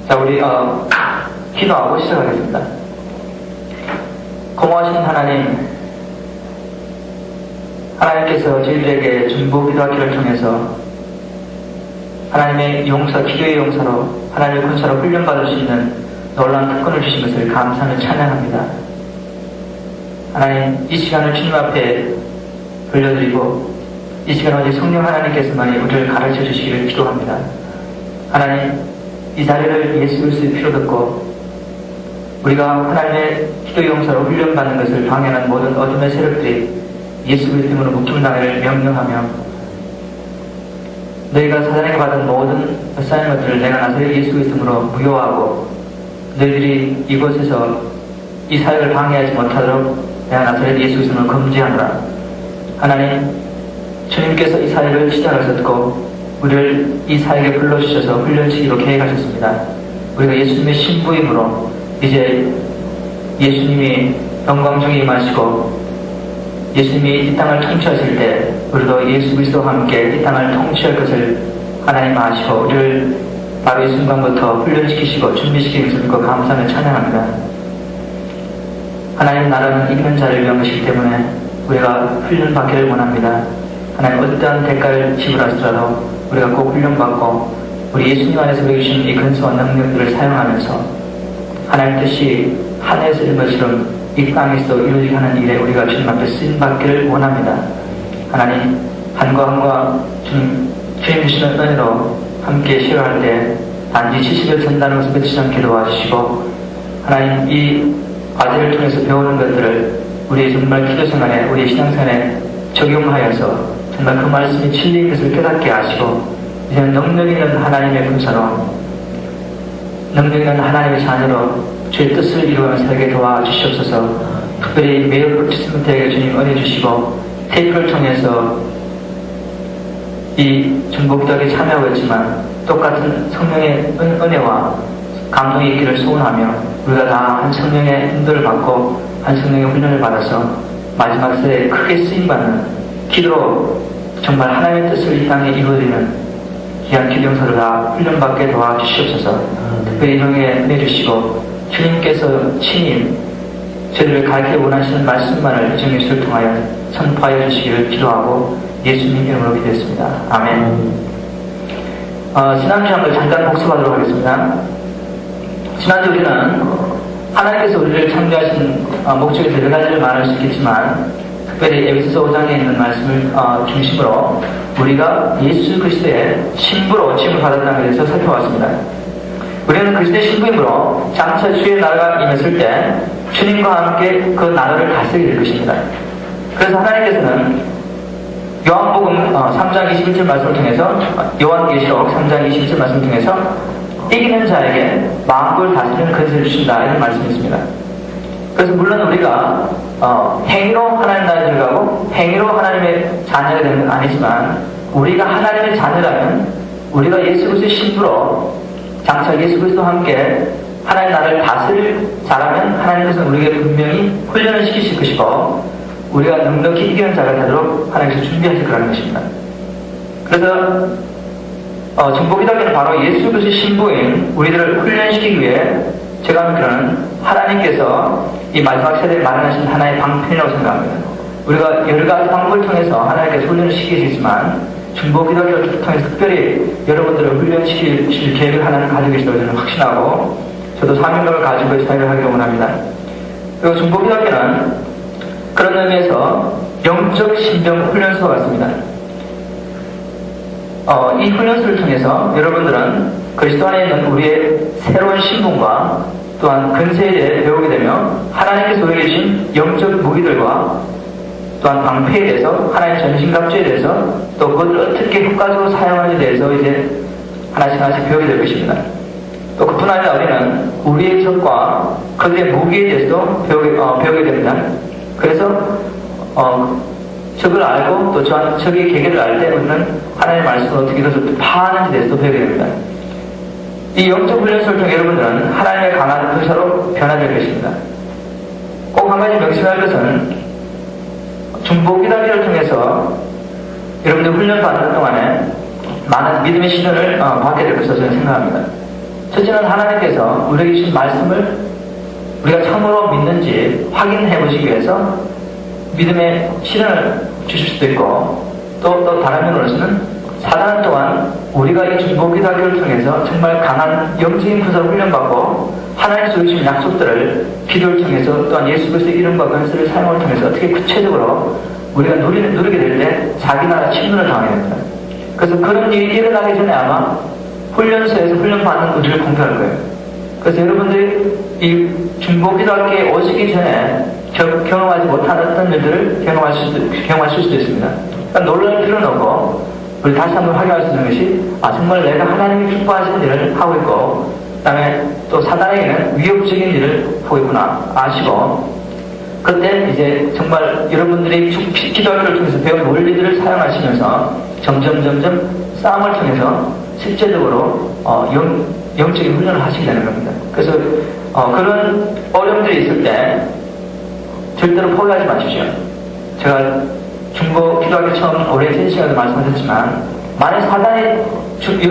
자, 우리 기도하고 시작하겠습니다. 고마우신 하나님, 하나님께서 저희들에게 중보 기도하기를 통해서 하나님의 용서, 기도의 용서로 하나님의 군사로 훈련받을 수 있는 놀라운 특권을 주신 것을 감사하며 찬양합니다. 하나님, 이 시간을 주님 앞에 돌려드리고 이 시간 오직 성령 하나님께서만이 우리를 가르쳐 주시기를 기도합니다. 하나님, 이 자리를 예수 그리스도의 피로 듣고 우리가 하나님의 기도 용서로 훈련받는 것을 방해하는 모든 어둠의 세력들이 예수 그리스도 이름으로 묶임 당하기를 명령하며, 너희가 사단에게 받은 모든 쌓인 것들을 내가 나서의 예수 그리스도 이름으로 무효하고, 너희들이 이곳에서 이 사역을 방해하지 못하도록 내가 나서의 예수 그리스도 이름으로 금지하노라. 하나님, 주님께서 이 사역을 시작하셨고 우리를 이 사역에 불러주셔서 훈련시키기로 계획하셨습니다. 우리가 예수님의 신부임으로 이제 예수님이 영광 중에 임하시고 예수님이 이 땅을 통치하실 때 우리도 예수 그리스도와 함께 이 땅을 통치할 것을 하나님 아시고 우리를 바로 이 순간부터 훈련시키시고 준비시키는 것을 믿고 감사하며 찬양합니다. 하나님 나라는 이기는 자를 위한 것이기 때문에 우리가 훈련받기를 원합니다. 하나님, 어떠한 대가를 지불하시더라도 우리가 꼭 훈련받고 우리 예수님 안에서 우리에게 주신 이 근소한 능력들을 사용하면서 하나님 뜻이 하늘에서 이룬 것처럼 이 땅에서 이루어지게 하는 일에 우리가 주님 앞에 쓰임받기를 원합니다. 하나님, 한과 한과 주님 주시는 은혜로 함께 쉬어갈 때 단지 지식을 전다는 것을 그치지 않게 도와주시고, 하나님, 이 과제를 통해서 배우는 것들을 우리의 정말 기도 생활에, 우리의 신앙생활에 적용하여서 정말 그 말씀이 진리인 것을 깨닫게 하시고, 이제는 능력 있는 하나님의 군사로, 능력 있는 하나님의 자녀로 주의 뜻을 이루어가는 살게 도와주시옵소서. 특별히 매일 프로테스먼트에게 주님 은혜 주시고, 테이프를 통해서 이 중보기도에 참여하고 있지만 똑같은 성령의 은혜와 감동이 있기를 소원하며, 우리가 다 한 성령의 인도를 받고 한 성령의 훈련을 받아서 마지막 세대에 크게 쓰임받는 기도로 정말 하나님의 뜻을 이 땅에 이루어지는 귀한 기도용서를 다 훈련받게 도와주시옵소서. 특별히 이동에 은혜 주시고 주님께서 친히 저희를 가르쳐 원하시는 말씀만을 이정 예수를 통하여 선포하여 주시기를 기도하고 예수님 이름으로 기도했습니다. 아멘. 지난주 한번 잠깐 복습하도록 하겠습니다. 지난주 우리는 하나님께서 우리를 창조하신 목적에서 여러 가지를 말할 수 있겠지만, 특별히 에베소서 5장에 있는 말씀을 중심으로 우리가 예수 그리스도의 신부로 취임을 받았다는 것에 대해서 살펴봤습니다. 우리는 그리스도의 신부이므로 장차 주의 나라가 임했을 때 주님과 함께 그 나라를 다스리게 될 것입니다. 그래서 하나님께서는 요한복음 3장 21절 말씀을 통해서, 요한계시록 3장 21절 말씀을 통해서 이기는 자에게 만국을 다스리는 권세를 주신다, 이런 말씀이 있습니다. 그래서 물론 우리가 행위로 하나님 나라에 들어가고 행위로 하나님의 자녀가 되는 건 아니지만, 우리가 하나님의 자녀라면 우리가 예수 그리스도의 신부로 장차 예수 그리스도와 함께 하나님 나라를 다스릴 자라면 하나님께서는 우리에게 분명히 훈련을 시키실 것이고 우리가 넉넉히 이기는 자가 되도록 하나님께서 준비하실 거라는 것입니다. 그래서 중보기도는 바로 예수 그리스도의 신부인 우리들을 훈련시키기 위해 제가 믿기로는 하나님께서 이 마지막 세대에 마련하신 하나의 방편이라고 생각합니다. 우리가 여러 가지 방법을 통해서 하나님께서 훈련을 시키시지만 중보기도를 통해서 특별히 여러분들을 훈련시킬 계획을 하나님 가지고 계시다고 저는 확신하고, 저도 사명감을 가지고 사역을 하기를 원합니다. 그리고 중보기도는 그런 의미에서 영적 신병 훈련소 같습니다. 이 훈련소를 통해서 여러분들은 그리스도 안에 있는 우리의 새로운 신분과 또한 근세에 대해 배우게 되며 하나님께서 우리에게 주신 영적 무기들과 또한 방패에 대해서, 하나님의 전신갑주에 대해서, 또 그것을 어떻게 효과적으로 사용하는지에 대해서 이제 하나씩 배우게 될 것입니다. 또 그뿐 아니라 우리는 우리의 적과 그들의 무기에 대해서도 배우게 됩니다. 그래서 적을 알고 또 적의 계계를 알 때 우리는 하나님의 말씀을 어떻게 그것을 파하는지에 대해서도 배우게 됩니다. 이 영적 훈련소를 통해 여러분들은 하나님의 강한 군사로 변화될 것입니다. 꼭 한 가지 명심할 것은, 중보기도를 통해서 여러분들 훈련 받는 동안에 많은 믿음의 시련을 받게 될 것으로 저는 생각합니다. 첫째는 하나님께서 우리에게 주신 말씀을 우리가 참으로 믿는지 확인해 보시기 위해서 믿음의 시련을 주실 수도 있고, 또 다른 면으로서는 사단 또한 우리가 이 중보기도하기를 통해서 정말 강한 영적인 군사를 훈련받고 하나님께서 주신 약속들을 기도를 통해서, 또한 예수 그리스도의 이름과 권세를 사용을 통해서 어떻게 구체적으로 우리가 누리게 될 때 자기 나라 침노를 당하게 됩니다. 그래서 그런 일이 일어나기 전에 아마 훈련소에서 훈련받는 우리를 공격할 거예요. 그래서 여러분들이 이 중보기도학교에 오시기 전에 경험하지 못한 어떤 일들을 경험하실 수도 있습니다. 그러니까 논란을 들어놓고 우리 다시 한번 확인할 수 있는 것이, 정말 내가 하나님이 기뻐하시는 일을 하고 있고, 그 다음에 또 사단에게는 위협적인 일을 하고 있구나 아시고, 그때 이제 정말 여러분들이 기도학교를 통해서 배운 원리들을 사용하시면서 점점 싸움을 통해서 실제적으로 영적인 훈련을 하시게 되는 겁니다. 그래서 그런 어려움들이 있을 때 절대로 포기하지 마십시오. 제가 중보 기도하기 처음 올해 제 시간에 말씀하셨지만, 만약 사단이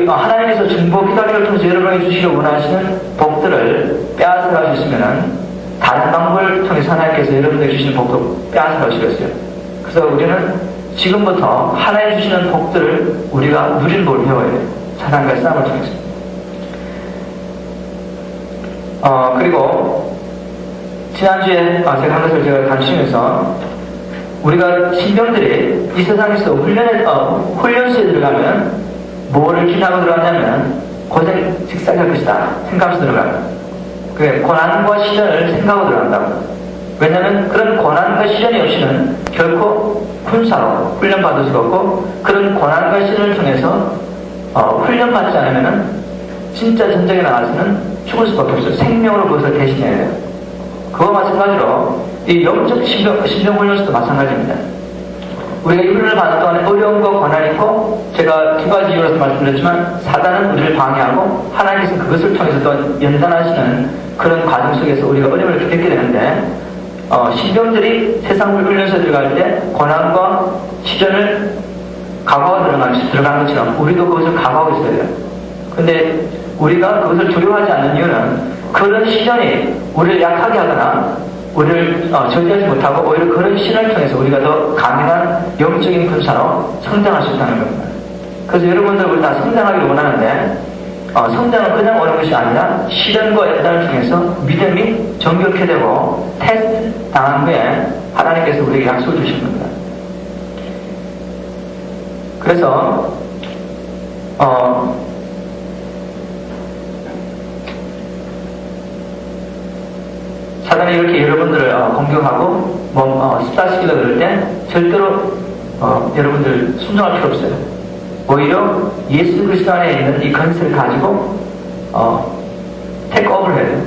하나님께서 중보 기도하기를 통해서 여러분에게 주시길 원하시는 복들을 빼앗아 가셨으면은 다른 방법을 통해서 하나님께서 여러분에게 주시는 복도 빼앗아 가시겠어요. 그래서 우리는 지금부터 하나님 주시는 복들을 우리가 누리는 법을 배워야 돼요. 사단과의 싸움을 통해서. 그리고 지난주에 제가 한 것을 제가 감추면서, 우리가 신병들이 이 세상에서 훈련소에 들어가면 뭐를 기대하고 들어가냐면 고생 직사할 것이다 생각하면서 들어가요. 그 고난과 시련을 생각하고 들어간다고. 왜냐하면 그런 고난과 시련이 없이는 결코 군사로 훈련받을 수가 없고, 그런 고난과 시련을 통해서 훈련받지 않으면 진짜 전쟁에 나가서는 죽을 수밖에 없어요. 생명으로 그것을 대신해야 돼요. 그와 마찬가지로 이 영적 신병훈련소도 마찬가지입니다. 우리가 이 훈련을 받는 동안에 어려움과 고난이 있고, 제가 두 가지 이유로서 말씀드렸지만, 사단은 우리를 방해하고 하나님께서 그것을 통해서 또 연단하시는 그런 과정 속에서 우리가 어려움을 겪게 되는데, 신병들이 세상 훈련소에 들어갈 때 고난과 시련을 각오하고 들어가는 것처럼 우리도 그것을 각오하고 있어야 돼요. 근데 우리가 그것을 두려워하지 않는 이유는, 그런 시련이 우리를 약하게 하거나 우리를 저지하지 못하고, 오히려 그런 시련을 통해서 우리가 더 강인한 영적인 군사로 성장할 수 있다는 겁니다. 그래서 여러분들 우리 다 성장하기를 원하는데, 성장은 그냥 오는 것이 아니라 시련과 연단을 통해서 믿음이 정결케 되고 테스트 당한 후에 하나님께서 우리에게 약속을 주신 겁니다. 그래서 사단이 이렇게 여러분들을 공격하고 습다시키려고 그럴 때 절대로 여러분들 순종할 필요 없어요. 오히려 예수 그리스도 안에 있는 이 건설을 가지고 테이크오버를 해야 돼요.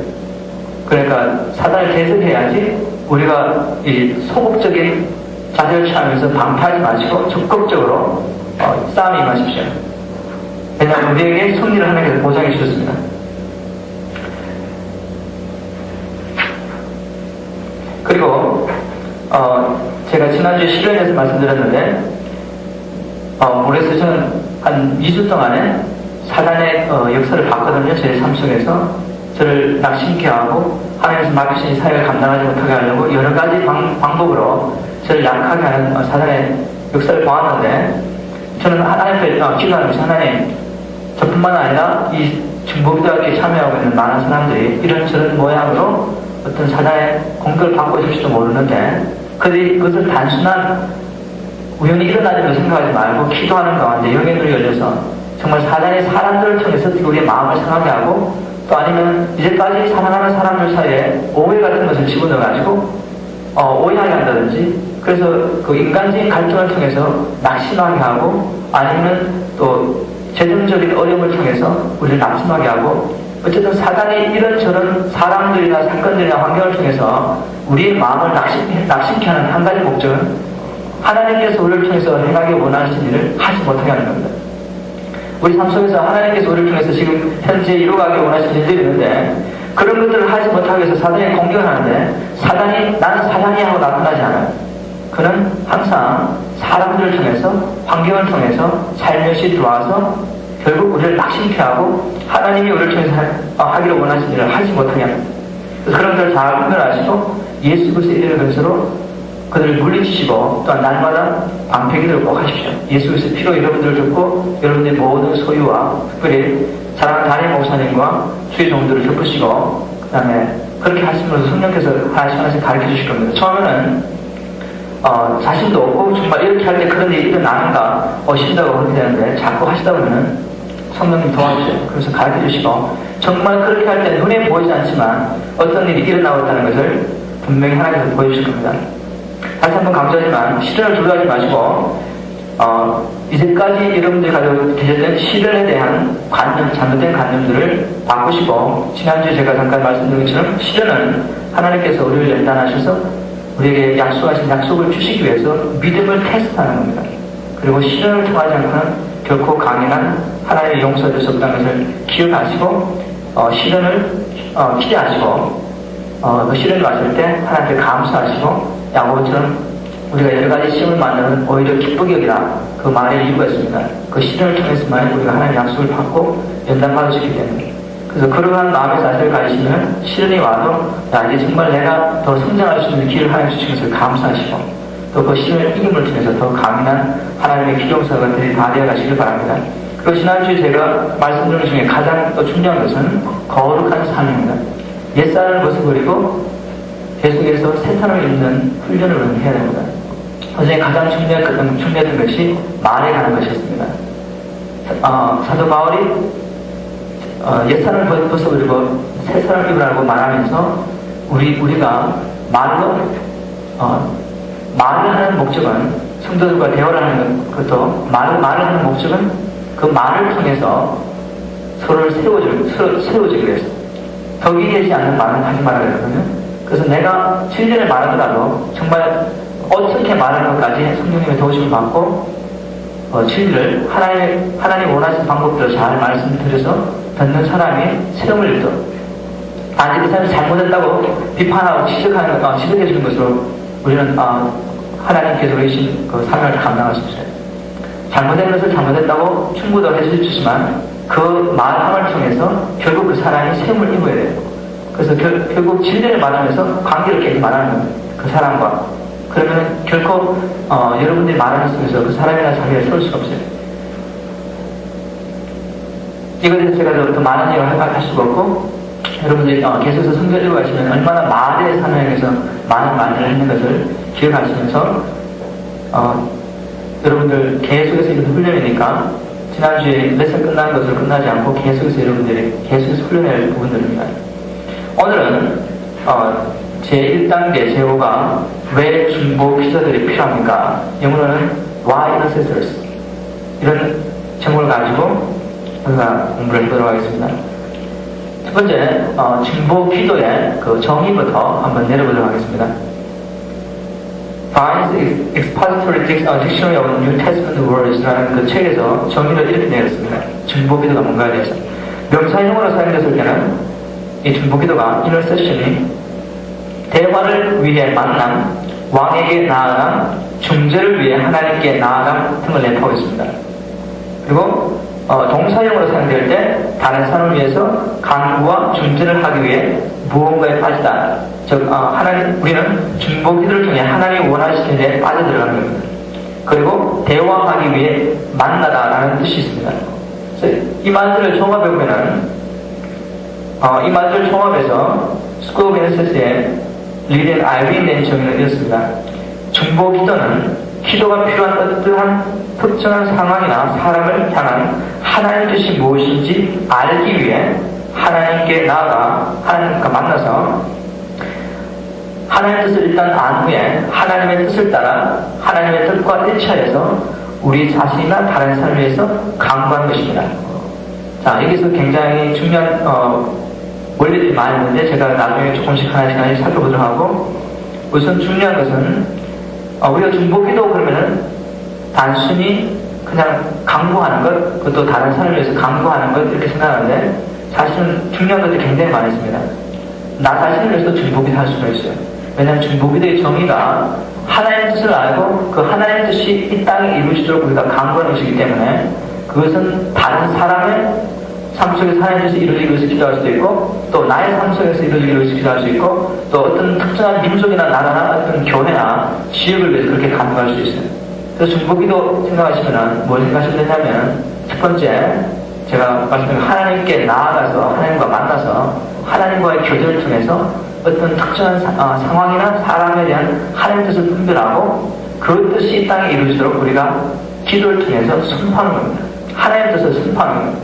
그러니까 사단을 대적해야지 우리가 이 소극적인 자세를 취하면서 방패하지 마시고 적극적으로 싸움에 임하십시오. 왜냐하면 우리에게 승리를 하나님께서 보장해 주셨습니다. 그리고 제가 지난주에 시련에서 말씀드렸는데, 모레스 저는 한 2주 동안에 사단의 역사를 봤거든요. 제 삶 속에서 저를 낙심케 하고 하나님께서 맡기신 사역을 감당하지 못하게 하려고 여러 가지 방법으로 저를 약하게 하는 사단의 역사를 보았는데, 저는 하나님께 기도하는 것이, 하나님, 저뿐만 아니라 이 중보기도학교에 참여하고 있는 많은 사람들이 이런저런 모양으로 어떤 사단의 공격을 받고 있을지도 모르는데, 그들이 그것을 단순한 우연히 일어나는 걸 생각하지 말고 기도하는 가운데 영의 눈이 열려서 정말 사단의 사람들을 통해서 우리의 마음을 상하게 하고, 또 아니면 이제까지 사랑하는 사람들 사이에 오해 같은 것을 집어넣어가지고 오해하게 한다든지, 그래서 그 인간적인 갈등을 통해서 낙심하게 하고, 아니면 또 재정적인 어려움을 통해서 우리를 낙심하게 하고, 어쨌든 사단이 이런저런 사람들이나 사건들이나 환경을 통해서 우리의 마음을 낙심케 하는 한 가지 목적은, 하나님께서 우리를 통해서 행하기 원하시는 일을 하지 못하게 하는 겁니다. 우리 삶 속에서 하나님께서 우리를 통해서 지금 현재 이루어가기 원하시는 일들이 있는데, 그런 것들을 하지 못하기 위해서 사단이 공격을 하는데, 사단이 나는 사단이야 하고 나타나지 않아요. 그는 항상 사람들을 통해서, 환경을 통해서 살며시 들어와서 결국 우리를 낙심케 하고 하나님이 우리를 통해서 하기를 원하신 일을 하지 못하게 합니다. 그래서 그런 것을 잘 분별하시고 예수 그리스도의 이름을 것으로 그들을 물리치시고 또한 날마다 방패기도를 꼭 하십시오. 예수 그리스도의 피로 여러분들을 덮고 여러분들의 모든 소유와 특별히 사랑하는 담임 목사님과 주의 종들을 덮으시고 그 다음에 그렇게 하심으로써 성령께서 하나씩 가르쳐 주실 겁니다. 처음에는 자신도 없고 정말 이렇게 할 때 그런 일이 일어나는가 신다고 그렇게 되는데 자꾸 하시다 보면은 성령님 도와주세요. 그래서 가르쳐 주시고 정말 그렇게 할 때 눈에 보이지 않지만 어떤 일이 일어나고 있다는 것을 분명히 하나님께서 보여주실 겁니다. 다시 한번 강조하지만 시련을 두려워하지 마시고 이제까지 여러분들이 가지고 계셨던 시련에 대한 관념, 잘못된 관념들을 바꾸시고 지난주에 제가 잠깐 말씀드린 것처럼 시련은 하나님께서 우리를 연단하셔서 우리에게 약속하신 약속을 주시기 위해서 믿음을 테스트하는 겁니다. 그리고 시련을 통하지 않고는 결코 강인한 하나님의 용서될 수 없다는 것을 기억하시고 시련을 기대하시고 그 시련이 왔을 때 하나님께 감사하시고 야고보처럼 우리가 여러 가지 시험을 만나는 오히려 기쁘게 여기라 그 말에 이유가 있습니다. 그 시련을 통해서만 우리가 하나님의 약속을 받고 연단받을 수 있기 때문에 그래서 그러한 마음의 자세를 가지시면 시련이 와도 야 이제 정말 내가 더 성장할 수 있는 길을 하나님 주신 것을 감사하시고 또 그 시련을 이김을 통해서 더 강인한 하나님의 기용사가 다 되어 가시길 바랍니다. 그리고 지난주에 제가 말씀드린 것 중에 가장 또 중요한 것은 거룩한 삶입니다. 옛사람을 벗어버리고 계속해서 새 사람을 입는 훈련을 우리는 해야 됩니다. 어제 가장 중요했던 것이 말에 관한 것이었습니다. 사도 바울이 옛사람을 벗어버리고 새 사람을 입으라고 말하면서 우리가 말로 말을 하는 목적은 성도들과 대화를 하는 것도 말을 하는 목적은 그 말을 통해서 서로를 세워주기 위해서 덕이 되지 않는 말은 하지 말아야 되거든요. 그래서 내가 진리를 말하더라도 정말 어떻게 말하는 것까지 성령님의 도우심을 받고 진리를 하나님 원하시는 방법대로 잘 말씀드려서 듣는 사람이 세움을 입도 아직 그 사람이 잘못했다고 비판하고 지적해 주는 것으로 우리는 하나님께서 계신 그 사명을 감당할 수 있어요. 잘못된 것을 잘못했다고 충고도 해주시지만 그 말함을 통해서 결국 그 사람이 세움을 입어야 돼요. 그래서 결국 진리를 말하면서 관계를 계속 말하는 거예요. 그 사람과. 그러면 결코 여러분들이 말하는 속에서 그 사람이나 자기를 세울 수가 없어요. 이거에 대해서 제가 더 많은 얘기를 할 수가 없고 여러분들이 계속해서 성경 읽어가시면 얼마나 말의 사명에서 많은 말들을 했는 것을 기억하시면서 여러분들 계속해서 이것도 훈련이니까 지난주에 레슨 끝난 것으로 끝나지 않고 계속해서 여러분들이 계속해서 훈련할 부분들입니다. 오늘은 제1단계 제호가 왜 중보 기도들이 필요합니까? 영어로는 Why Intercessors 이런 제목을 가지고 우리가 공부를 해보도록 하겠습니다. 첫 번째 중보 기도의 그 정의부터 한번 내려보도록 하겠습니다. Vine's Expository Dictionary of New Testament Words라는 그 책에서 정의를 이렇게 내렸습니다. 중보 기도가 뭔가에 대해서 명사형으로 사용됐을 때는 이 중보 기도가 intercession이 대화를 위해 만남, 왕에게 나아감, 중재를 위해 하나님께 나아감 등을 내포하고 있습니다. 그리고 동사형으로 사용될 때 다른 사람을 위해서 간구와 중재를 하기 위해 무언가에 빠지다. 즉 우리는 중보 기도를 통해 하나님이 원하시는 일에 빠져들어가는 겁니다. 그리고 대화하기 위해 만나다라는 뜻이 있습니다. 그래서 이 말들을 종합해보면은 이 말들을 종합해서 School of Intercessor의 리덴 아이린 낸 정의는 이렇습니다. 중보 기도는 기도가 필요한 어떠한 특정한 상황이나 사람을 향한 하나님의 뜻이 무엇인지 알기 위해 하나님께 나아가 하나님과 만나서 하나님의 뜻을 일단 안 후에 하나님의 뜻을 따라 하나님의 뜻과 일치하여서 우리 자신이나 다른 사람을 위해서 강구하는 것입니다. 자, 여기서 굉장히 중요한 원리들이 많이 있는데 제가 나중에 조금씩 하나씩 살펴보도록 하고 우선 중요한 것은 우리가 중보기도 그러면은 단순히 그냥 강구하는 것 그것도 다른 사람을 위해서 강구하는 것 이렇게 생각하는데 사실은 중요한 것들이 굉장히 많이 있습니다. 나 자신을 위해서 중보기도 할 수가 있어요. 왜냐하면 중보기도의 정의가 하나님의 뜻을 알고 그 하나님의 뜻이 이 땅에 이루어지도록 우리가 강구하는 것이기 때문에 그 그것은 다른 사람의 삶 속에서 하나님 뜻이 이루어지기 위해서 기도할 수도 있고, 또 나의 삶 속에서 이루어지기 위해서 기도할 수 있고, 또 어떤 특정한 민족이나 나라나 어떤 교회나 지역을 위해서 그렇게 간구할 수 있어요. 그래서 중보기도 생각하시면은 뭘 생각하시면 되냐면, 첫 번째 제가 말씀드린 하나님께 나아가서 하나님과 만나서 하나님과의 교제를 통해서 어떤 특정한 상황이나 사람에 대한 하나님의 뜻을 분별하고 그 뜻이 이 땅에 이루어지도록 우리가 기도를 통해서 선포하는 겁니다. 하나님의 뜻을 선포하는 겁니다.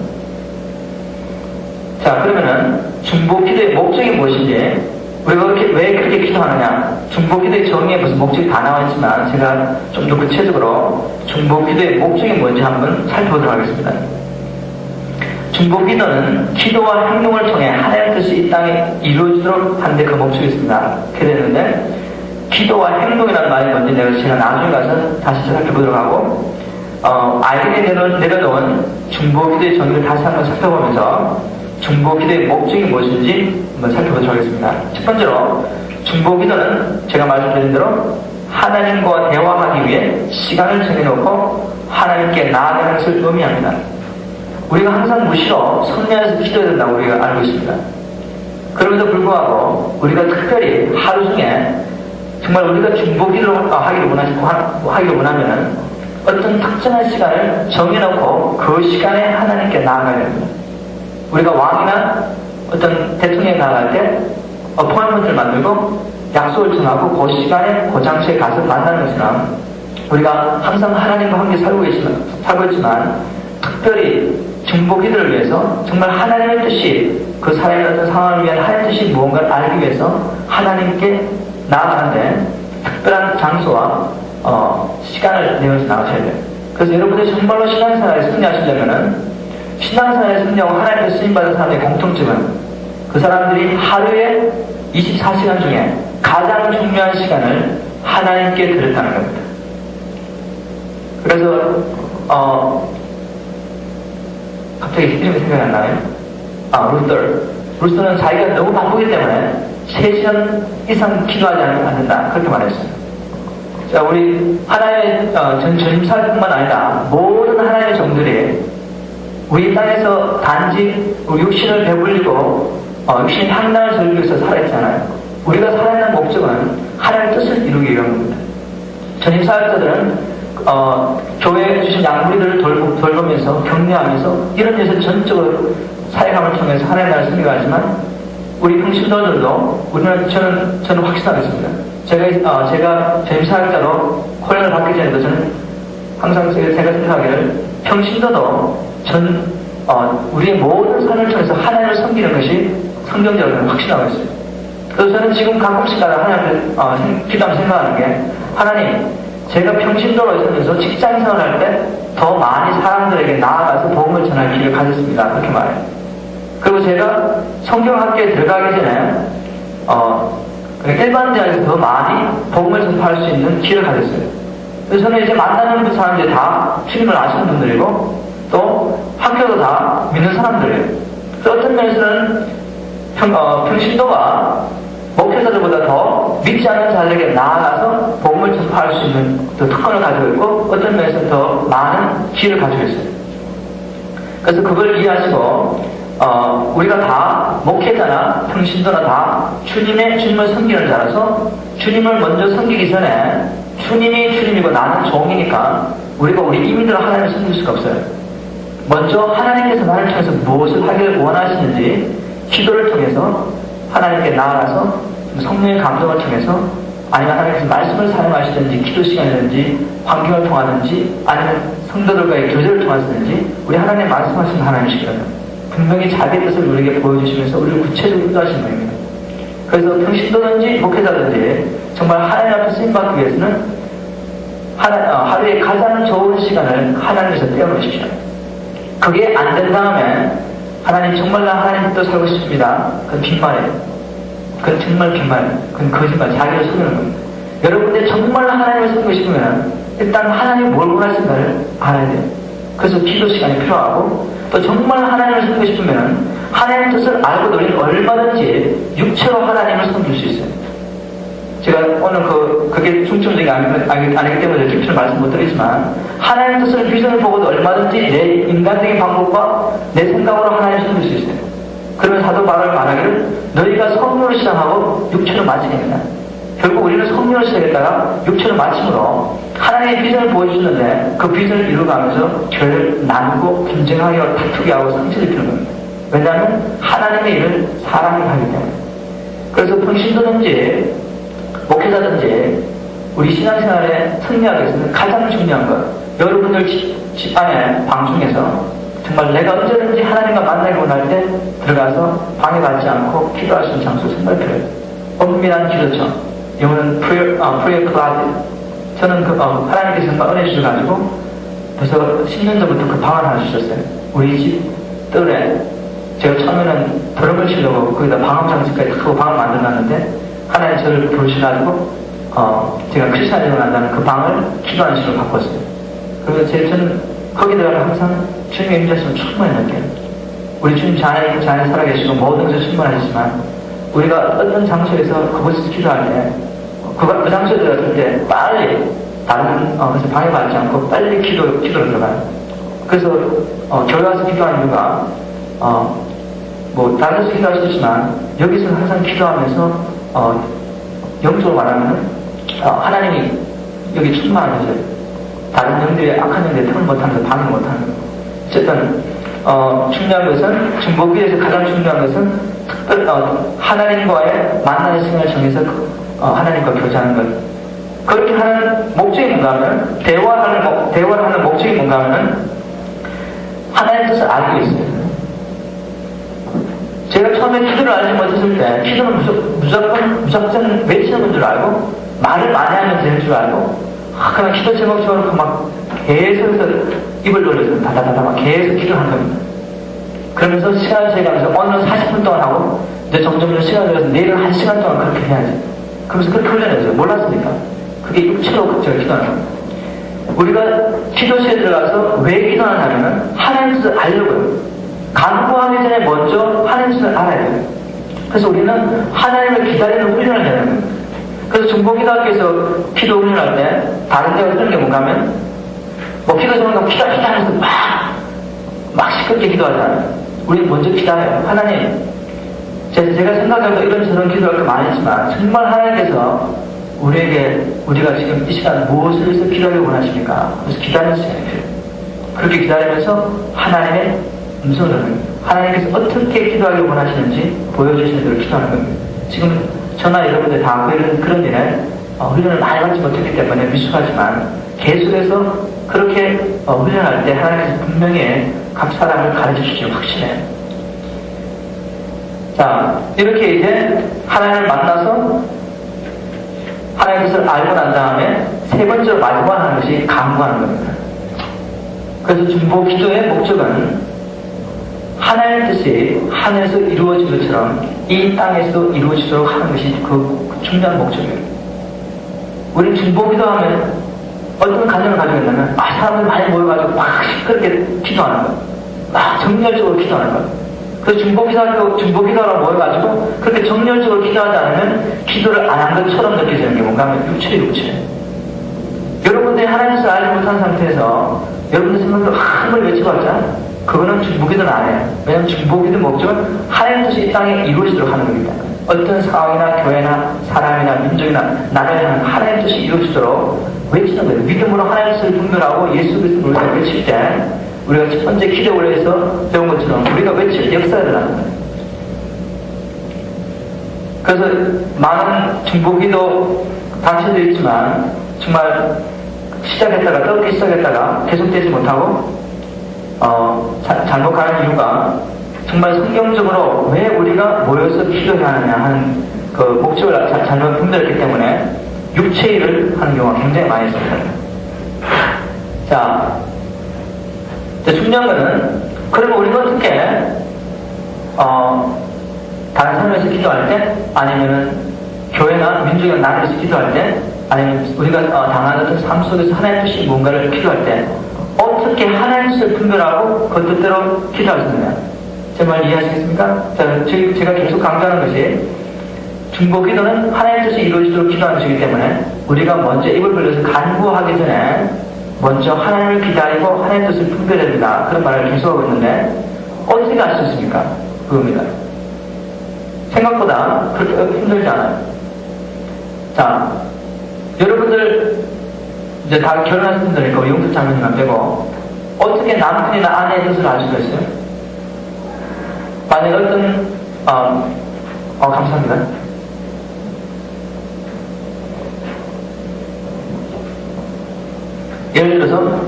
자, 그러면은 중보기도의 목적이 무엇인지, 우리가 왜 그렇게 기도하느냐, 중보기도의 정의에 무슨 목적이 다 나와 있지만 제가 좀 더 구체적으로 중보기도의 목적이 뭔지 한번 살펴보도록 하겠습니다. 중보기도는 기도와 행동을 통해 하나님의 뜻이 이 땅에 이루어지도록 하는데 그 목적이 있습니다. 그렇게 되는데, 기도와 행동이라는 말이 뭔지 제가 나중에 가서 다시 살펴보도록 하고, 아이들이 내려놓은 중보기도의 정의를 다시 한번 살펴보면서 중보기도의 목적이 무엇인지 한번 살펴보도록 하겠습니다. 첫 번째로, 중보기도는 제가 말씀드린 대로 하나님과 대화하기 위해 시간을 정해놓고 하나님께 나아가는 것을 의미합니다. 우리가 항상 무시로 성례에서 기도해야 된다고 우리가 알고 있습니다. 그럼에도 불구하고 우리가 특별히 하루 중에 정말 우리가 중보기도를 하기를 원하면은 어떤 특정한 시간을 정해놓고 그 시간에 하나님께 나아가야 됩니다. 우리가 왕이나 어떤 대통령에 나아갈 때 어포인먼트를 만들고 약속을 정하고 그 시간에 그 장소에 가서 만나는 것처럼 우리가 항상 하나님과 함께 살고 있지만 특별히 중보기도를 위해서 정말 하나님의 뜻이 그 사람의 어떤 상황을 위한 하나님의 뜻이 무언가를 알기 위해서 하나님께 나아가는데 특별한 장소와 시간을 내어서 나가셔야 돼요. 그래서 여러분들이 정말로 신앙생활에 승리하시려면은 신앙생활에 승리하고 하나님께 쓰임받은 사람의 공통점은 그 사람들이 하루에 24시간 중에 가장 중요한 시간을 하나님께 드렸다는 겁니다. 그래서 갑자기 이름이 생각이 안 나요? 루터는 자기가 너무 바쁘기 때문에 3시간 이상 기도하지 않는다. 그렇게 말했어요. 자, 우리 하나의 전임사뿐만 아니라 모든 하나님의 종들이 우리 땅에서 단지 육신을 배불리고 육신의 향락을 즐기기 위해서 살아있잖아요. 우리가 살아있는 목적은 하나님의 뜻을 이루기 위한 겁니다. 전임사역자들은 교회에 주신 양무리들을 돌보면서 격려하면서 이런 데서 전적으로 사역함을 통해서 하나님 나라를 승리하지만 우리 평신도들도 저는 확신하겠습니다. 제가 전임사역자로 호연을 받기 전에도 저는 항상 제가 생각하기를 평신도도 우리의 모든 삶을 통해서 하나님을 섬기는 것이 성경적으로 확신하고 있어요. 그래서 저는 지금 가끔씩가다 하나님을 기도하면서 생각하는 게, 하나님, 제가 평신도로 있으면서 직장 생활할 때 더 많이 사람들에게 나아가서 복음을 전할 기회를 가졌습니다. 그렇게 말해요. 그리고 제가 성경학교에 들어가기 전에 일반대학에서 더 많이 복음을 전파할 수 있는 기회를 가졌어요. 그래서 저는 이제 만나는 그 사람들이 다 주님을 아시는 분들이고 또 학교도 다 믿는 사람들이에요. 그래서 어떤 면에서는 평신도가 목회자들보다 더 믿지 않는 자들에게 나아가서 복음을 전파할 수 있는 그 특권을 가지고 있고 어떤 면에서 더 많은 기회를 가지고 있어요. 그래서 그걸 이해하시고 우리가 다 목회자나 평신도나 다 주님을 섬기는 자라서 주님을 먼저 섬기기 전에 주님이 주님이고 나는 종이니까 우리가 우리 이민들을 하나님을 섬길 수가 없어요. 먼저 하나님께서 나를 통해서 무엇을 하기를 원하시는지 기도를 통해서 하나님께 나아가서 성령의 감동을 통해서 아니면 하나님께서 말씀을 사용하시든지 기도 시간이든지 환경을 통하든지 아니면 성도들과의 교제를 통하시든지 우리 하나님 말씀하시는 하나님이시거든요. 분명히 자기의 뜻을 우리에게 보여주시면서 우리를 구체적으로 인도하시는 겁니다. 그래서 평신도든지 목회자든지 정말 하나님 앞에 쓰임받기 위해서는 하루에 가장 좋은 시간을 하나님께서 떼어놓으십시오. 그게 안 된 다음에 하나님 정말 나 하나님 뜻 살고 싶습니다. 그건 빈말이에요. 그건 정말 빈말이에요. 그건 거짓말, 자기를 속이는 겁니다. 여러분들 정말 하나님을 섬기고 싶으면 일단 하나님이 뭘 원하시는가를 알아야 돼요. 그래서 기도 시간이 필요하고 또 정말 하나님을 섬기고 싶으면 하나님의 뜻을 알고 우리는 얼마든지 육체로 하나님을 섬길 수 있어요. 제가 오늘 그게 중점적이 아니기 때문에 깊이를 말씀 못 드리지만, 하나님의 뜻을 비전을 보고도 얼마든지 내 인간적인 방법과 내 생각으로 하나님을 섬길 수 있어요. 그러면 사도 바울은 말하기를, 너희가 성령을 시작하고 육체를 마치겠느냐. 결국 우리는 성령을 시작했다가 육체를 마침으로 하나님의 비전을 보여주시는데, 그 비전을 이루어가면서 교회를 나누고 분쟁하게 하고 다투게 하고 상처를 입히는 겁니다. 왜냐하면 하나님의 일을 사람이 하기 때문에. 그래서 평신도든지 목회자든지 우리 신앙생활에 승리하기 위해서는 가장 중요한 것, 여러분들 집안의 방송에서 정말 내가 언제든지 하나님과 만나기 원할 때 들어가서 방해받지 않고 기도할 수 있는 장소 정말 필요해요. 엄밀한 기도처, 영어는 prayer closet. 저는 하나님께서 정말 은혜 주셔가지고 벌써 10년 전부터 그 방을 하나 주셨어요. 우리 집 뜰에 제가 처음에는 더러움을 치려고 거기다 방음장치까지 하고 방을 만들어놨는데, 하나님 저를 부르셔가지고 제가 크리스찬이 되어간다는 그 방을 기도하는 식으로 바꿨어요. 그래서 저는 거기 들어가면 항상 주님의 임재하심을 충분히 느껴요. 우리 주님 잘 살아계시고 모든 것을 충분하시지만, 우리가 어떤 장소에서 그곳에서 기도할 때, 그 장소에 들어갔을 때 빨리 다른 것을 방해받지 않고 빨리 기도를 들어가요. 그래서 교회 와서 기도하는 이유가 다른 데서 기도할 수 있지만, 여기서는 항상 기도하면서 영적으로 말하면 하나님이 여기 충만한 거죠. 다른 영들의 악한 영들의 틈을 못하면서 방해 못하는 거예요. 어쨌든 중요한 것은, 중보기에서 가장 중요한 것은 특별 하나님과의 만나는 시간을 정해서 하나님과 교제하는 것. 그렇게 하는 목적이 뭔가 하면, 대화를 하는 목적이 뭔가 하면 하나님의 뜻을 알고 있어요. 제가 처음에 기도를 알지 못했을 때, 기도는 무조건 외치는 줄 알고, 말을 많이 하면 되는 줄 알고, 그냥 기도 제목 적어놓고 막 계속해서 입을 돌려서 다다다다 막 계속 기도하는 겁니다. 그러면서 시간을 재가면서 오늘은 40분 동안 하고, 이제 점점 시간을 들어서 내일은 1시간 동안 그렇게 해야지. 그러면서 그렇게 훈련했어요. 몰랐으니까. 그게 육체로 제가 기도하는 겁니다. 우리가 기도실에 들어가서 왜 기도하냐면, 하나님 뜻을 알려고요. 간구하기 전에 먼저 하나님의 뜻을 알아야 돼요. 그래서 우리는 하나님을 기다리는 훈련을 해야 됩니다. 그래서 중보기도학교에서 기도 훈련할 때 다른 데가 어떤 게 뭔가 하면, 기도 전에 기다 하면서 막 시끄럽게 기도하잖아요. 우리는 먼저 기다려요. 하나님, 제가 생각해도 이런저런 기도할 게 많지만, 정말 하나님께서 우리가 지금 이 시간 무엇을 위해서 기도하길 원하십니까? 그래서 기다리는 시간이 필요해요. 그렇게 기다리면서 하나님의 음성을 듣는, 하나님께서 어떻게 기도하길 원하시는지 보여주시는 대로 기도하는 겁니다. 지금 저나 여러분들 다 그런 일에 훈련을 많이 받지 못했기 때문에 미숙하지만, 계속해서 그렇게 훈련할 때 하나님께서 분명히 각 사람을 가르쳐 주시면 확신해요. 자, 이렇게 이제 하나님을 만나서 하나님의 뜻을 알고 난 다음에 세 번째로 마지막 하는 것이 간구하는 겁니다. 그래서 중보 기도의 목적은 하나님의 뜻이 하늘에서 이루어진 것처럼 이 땅에서 이루어지도록 하는 것이 그 중요한 목적이에요. 우리 중보 기도하면 어떤 관념을 가지고 있냐면, 사람들 많이 모여가지고 막 시끄럽게 기도하는 것, 막 정열적으로 기도하는 것. 그래서 중보기도하러 모여가지고 그렇게 정열적으로 기도하지 않으면 기도를 안 한 것처럼 느껴지는 게 뭔가 하면 육체. 여러분들이 하나님의 뜻을 알지 못한 상태에서 여러분들 생각으로 한번 외쳐봤자 그거는 중보기도는 안 해요. 왜냐하면 중보기도 목적은 하나님의 뜻이 이 땅에 이루어지도록 하는 겁니다. 어떤 상황이나 교회나 사람이나 민족이나 나라에 하나님의 뜻이 이루어지도록 외치는 거예요. 믿음으로 하나님의 뜻을 분별하고 예수 그리스도를 우리가 외칠 때, 우리가 첫 번째 기도원에서 배운 것처럼 우리가 외칠 때 역사가 일어나는 거예요. 그래서 많은 중보기도 단체도 있지만, 정말 시작했다가 떡기 시작했다가 계속되지 못하고 잘못 가는 이유가, 정말 성경적으로 왜 우리가 모여서 기도해야 하느냐 하는 그 목적을 잘못 분별했기 때문에 육체 일을 하는 경우가 굉장히 많이 있습니다. 자, 중요한 거는, 그러면 우리가 어떻게 다른 사람에서 기도할 때, 아니면 교회나 민족이나 나라에서 기도할 때, 아니면 우리가 당하는 어떤 삶 속에서 하나님의 뜻이 뭔가를 기도할 때 어떻게 하나님의 뜻을 분별하고 그 뜻대로 기도할 수 있느냐. 제 말 이해하시겠습니까? 자, 제가 계속 강조하는 것이, 중보 기도는 하나님의 뜻이 이루어지도록 기도하는 것이기 때문에 우리가 먼저 입을 벌려서 간구하기 전에 먼저 하나님을 기다리고 하나님의 뜻을 분별해야 된다. 그런 말을 계속하고 있는데 어떻게 알 수 있습니까? 그겁니다. 생각보다 그렇게 힘들지 않아요. 자, 여러분들 이제 다 결혼하신 분들이니까 용수 장면만 빼고 어떻게 남편이나 아내의 뜻을 알 수가 있어요? 만약에 감사합니다. 예를 들어서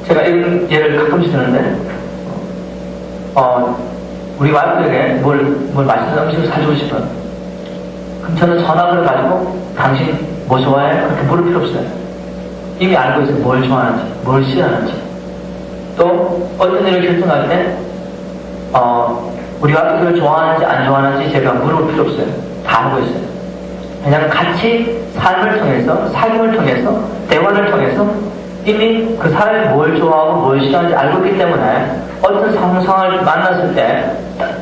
제가 이런 예를 가끔씩 드는데 우리 와이프에게 뭘 맛있는 음식을 사주고 싶어. 그럼 저는 전화를 가지고 당신 뭐 좋아해? 그렇게 물을 필요 없어요. 이미 알고 있어요. 뭘 좋아하는지, 뭘 싫어하는지. 또 어떤 일을 결정할 때 우리 와이프가 그걸 좋아하는지 안 좋아하는지 제가 물을 필요 없어요. 다 알고 있어요. 왜냐하면 같이 삶을 통해서, 사귐을 통해서, 대화를 통해서 이미 그 사람이 뭘 좋아하고 뭘 싫어하는지 알고 있기 때문에 어떤 상황을 만났을 때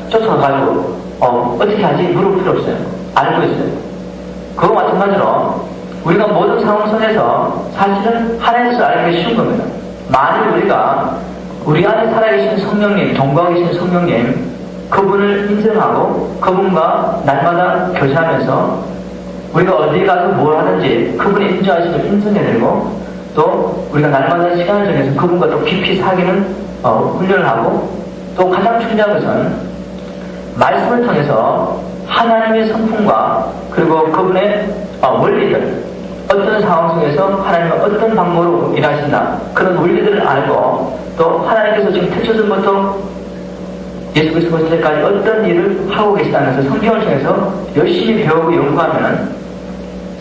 쫓아가지고 어떻게 하지? 물을 필요 없어요. 알고 있어요. 그거 마찬가지로 우리가 모든 상황 속에서 사실은 하나님의 뜻을 알기 쉬운 겁니다. 만일 우리가 우리 안에 살아계신 성령님, 동거하고 계신 성령님 그분을 인정하고 그분과 날마다 교제하면서 우리가 어디 가서 뭘 하든지 그분이 인정하심을 인정해야 되고 또 우리가 날마다 시간을 정해서 그분과 또 깊이 사귀는 훈련을 하고 또 가장 중요한 것은 말씀을 통해서 하나님의 성품과 그리고 그분의 원리들 어떤 상황 속에서 하나님은 어떤 방법으로 일하신다 그런 원리들을 알고 또 하나님께서 지금 태초전부터 예수 그리스도 오실 때까지 어떤 일을 하고 계시다는 것을 성경을 통해서 열심히 배우고 연구하면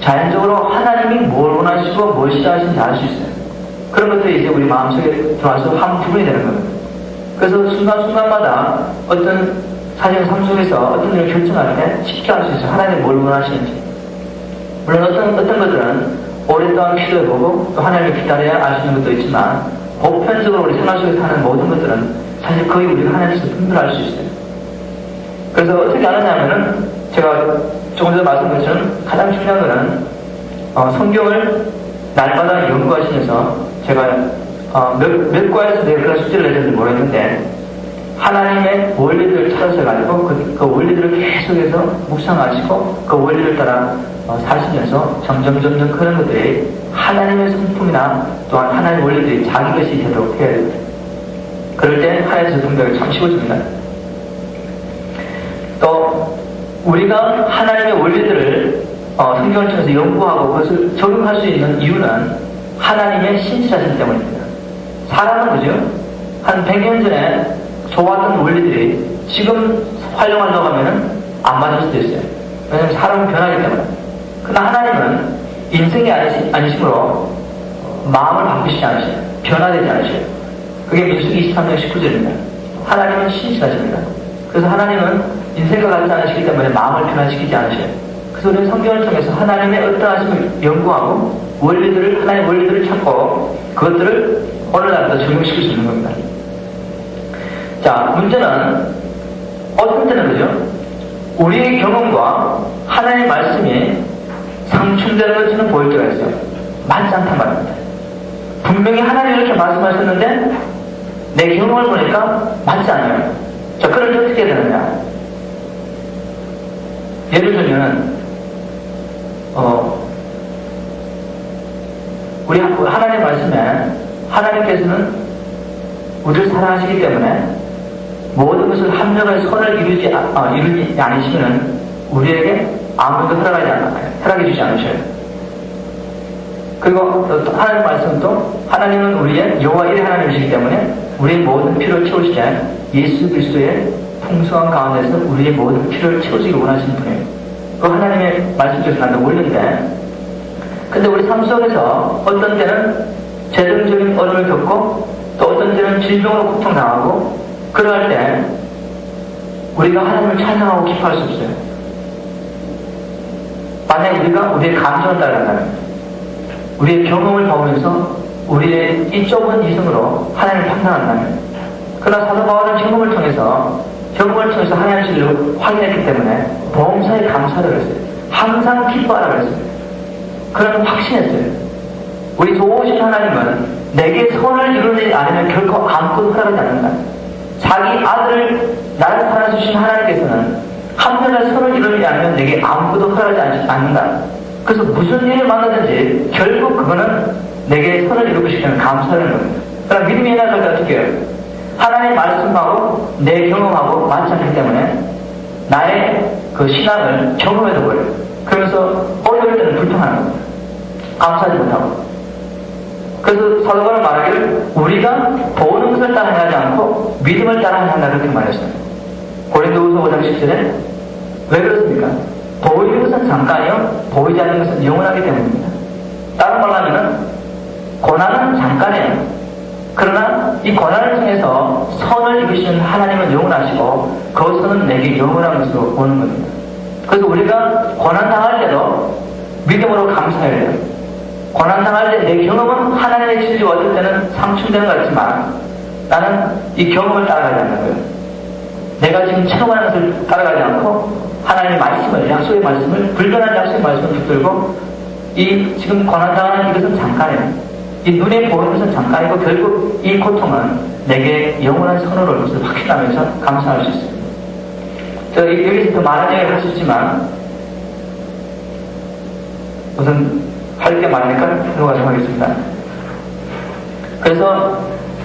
자연적으로 하나님이 뭘 원하시고 뭘 싫어하시는지 알 수 있어요. 그런 것들이 이제 우리 마음속에 들어와서 한 부분이 되는 겁니다. 그래서 순간순간마다 어떤 사실 삶 속에서 어떤 일을 결정할 때 쉽게 알 수 있어요. 하나님이 뭘 원하시는지. 물론 어떤 것들은 오랫동안 기도해보고 또 하나님을 기다려야 알 수 있는 것도 있지만 보편적으로 우리 생활 속에서 하는 모든 것들은 사실 거의 우리가 하나님께서 분별할 수 있어요. 그래서 어떻게 알았냐면은 제가 조금 전에 말씀드린 것처럼 가장 중요한 거는 성경을 날마다 연구하시면서 제가 몇 과에서 내가 그런 숙제를 내줬는지 모르겠는데 하나님의 원리들을 찾아서 그 원리들을 계속해서 묵상하시고 그 원리를 따라 사시면서 점점 그런 것들이 하나님의 성품이나 또한 하나님의 원리들이 자기 것이 되도록 해야 됩니다. 그럴 때 하나님의 동작이 참 쉬워집니다. 또 우리가 하나님의 원리들을 성경을 통해서 연구하고 그것을 적용할 수 있는 이유는 하나님의 신실하심 때문입니다. 사람은 그죠? 한 100년 전에 좋았던 원리들이 지금 활용하려고 하면은 안 맞을 수도 있어요. 왜냐하면 사람은 변하기 때문에. 그러나 하나님은 인생이 아니시므로 마음을 바꾸시지 않으셔요. 변화되지 않으셔요. 그게 민수기 23장 19절입니다. 하나님은 신실하십니다. 그래서 하나님은 인생과 같지 않으시기 때문에 마음을 변화시키지 않으셔요. 그래서 우리는 성경을 통해서 하나님의 어떠하심을 연구하고 하나님의 원리들을 찾고 그것들을 오늘날도 적용시킬 수 있는 겁니다. 자, 문제는 어떤 때는 그죠? 우리의 경험과 하나님의 말씀이 상충되는 걸 저는 보일 때가 있어요. 맞지 않단 말입니다. 분명히 하나님이 이렇게 말씀하셨는데 내 경험을 보니까 맞지 않아요. 자, 그럴 때 어떻게 해야 되느냐? 예를 들면 우리 하나님 말씀에 하나님께서는 우리를 사랑하시기 때문에 모든 것을 합력할 선을 이루지 않으시면 우리에게 아무것도 허락해 주지 않으셔요. 그리고 또 하나님 말씀도 하나님은 우리의 여호와 일의 하나님이시기 때문에 우리의 모든 필요를 채우시되 예수 그리스도의 풍성한 가운데서 우리의 모든 필요를 채우시기 원하시는 분이에요. 그 하나님의 말씀 중에서 나는 원리인데 근데 우리 삶 속에서 어떤 때는 재정적인 어려움을 겪고 또 어떤 때는 질병으로 고통당하고 그럴 때 우리가 하나님을 찬양하고 기뻐할 수 없어요. 만약 우리가 우리의 감정을 따라간다면 우리의 경험을 보면서 우리의 이 좁은 이성으로 하나님을 판단한다면 그러나 사도 바울은 경험을 통해서 경험을 통해서 하나님의 진리를 확인했기 때문에 범사에 감사를 했어요. 항상 기뻐하라 그랬어요. 그런 확신했어요. 우리 좋으신 하나님은 내게 선을 이루지 않으면 결코 아무것도 허락하지 않는다. 자기 아들을 나를 살아주신 하나님께서는 한편에 선을 이루지 않으면 내게 아무것도 허락하지 않는다. 그래서 무슨 일을 만나든지 결국 그거는 내게 선을 이루고 싶다는 감사를 하는 겁니다. 그럼 믿음이 해나갈 때 어떻게 해요? 하나님의 말씀하고 내 경험하고 맞지 않기 때문에 나의 그 신앙을 경험해도 버려요. 그러면서 어려울 때는 불평하는 겁니다. 감사하지 못하고. 그래서 사도 바울은 말하기를 우리가 보는 것을 따라 행하지 않고 믿음을 따라 행한다 그렇게 말했어요. 고린도후서 5장 10절에 왜 그렇습니까? 보이는 것은 잠깐이요 보이지 않는 것은 영원하기 때문입니다. 다른 말로 하면은 고난은 잠깐이에요. 그러나 이 고난을 통해서 선을 이루시는 하나님은 영원하시고 그 선은 내게 영원한 것으로 오는 겁니다. 그래서 우리가 고난 당할 때도 믿음으로 감사해야 해요. 고난 당할 때 내 경험은 하나님의 진리와 어떨 때는 상충되는 것 같지만 나는 이 경험을 따라가지 않는 거예요. 내가 지금 체험하는 것을 따라가지 않고 하나님의 말씀을, 약속의 말씀을, 불변한 약속의 말씀을 붙들고 이 지금 고난 당하는 이것은 잠깐이에요. 이 눈에 보이는 것은 잠깐이고 결국 이 고통은 내게 영원한 선으로 올 것을 확신하면서 감사할 수 있습니다. 여기서 더 많은 얘기를 할 수 있지만 우선 할 게 많으니까 넘어가도록 하겠습니다. 그래서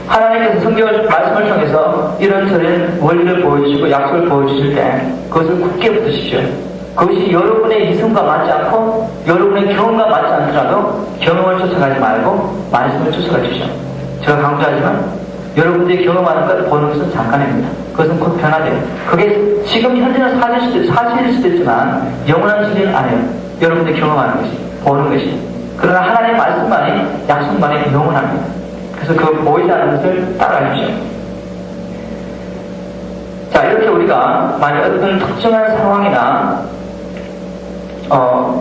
하나님께서 성경을 말씀을 통해서 이런저런 원리를 보여주시고 약속을 보여주실 때 그것을 굳게 붙드십시오. 그것이 여러분의 이성과 맞지 않고 여러분의 경험과 맞지 않더라도 경험을 쫓아가지 말고 말씀을 쫓아가 주십시오. 제가 강조하지만 여러분들이 경험하는 것 보는 것은 잠깐입니다. 그것은 곧 변화돼요. 그게 지금 현재는 사실일 수도 있지만 영원한 진리는 아니에요. 여러분들이 경험하는 것이, 보는 것이. 그러나 하나님의 말씀만이, 약속만이 영원합니다. 그래서 그 보이지 않는 것을 따라가십시오. 자, 이렇게 우리가 만약 어떤 특정한 상황이나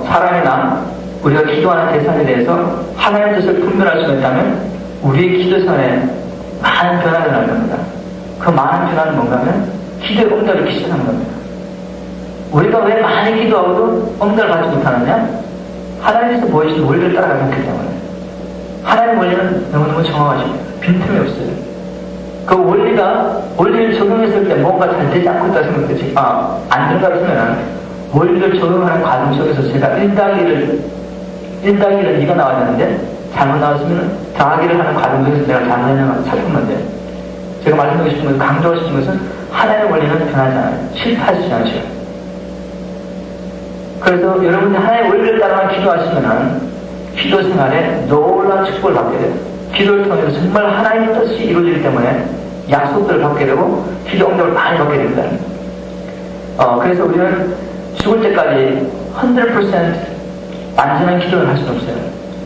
사람이나 우리가 기도하는 대상에 대해서 하나님의 뜻을 분별할 수가 있다면 우리의 기도 생활에 많은 변화가 일어날 겁니다. 그 많은 변화는 뭔가 하면 기도의 응답을 이렇게 시작하는 겁니다. 우리가 왜 많이 기도하고도 응답을 받지 못하느냐? 하나님께서 보여주신 원리를 따라가지 않기 때문에. 하나님의 원리는 너무너무 정확하죠. 빈틈이 없어요. 그 원리를 적용했을 때 뭔가 잘 되지 않고 있다 생각되지, 안 된다고 하면 원리를 적용하는 과정 속에서 제가 1-1을 2가 나와야 되는데 잘못 나왔으면 더하기를 하는 과정 속에서 내가 잘못했냐고 찾은 건데 제가 말씀드리고 싶은 것은, 강조하고 싶은 것은 하나님의 원리는 변하지 않아요. 실패하지 않으셔요. 그래서 여러분이 하나님의 원리를 따라만 기도하시면은 기도 생활에 놀라운 축복을 받게 돼요. 기도를 통해서 정말 하나님의 뜻이 이루어지기 때문에 약속들을 받게 되고 기도 응답을 많이 받게 됩니다. 그래서 우리는 죽을 때까지 100% 완전한 기도를 할 수는 없어요.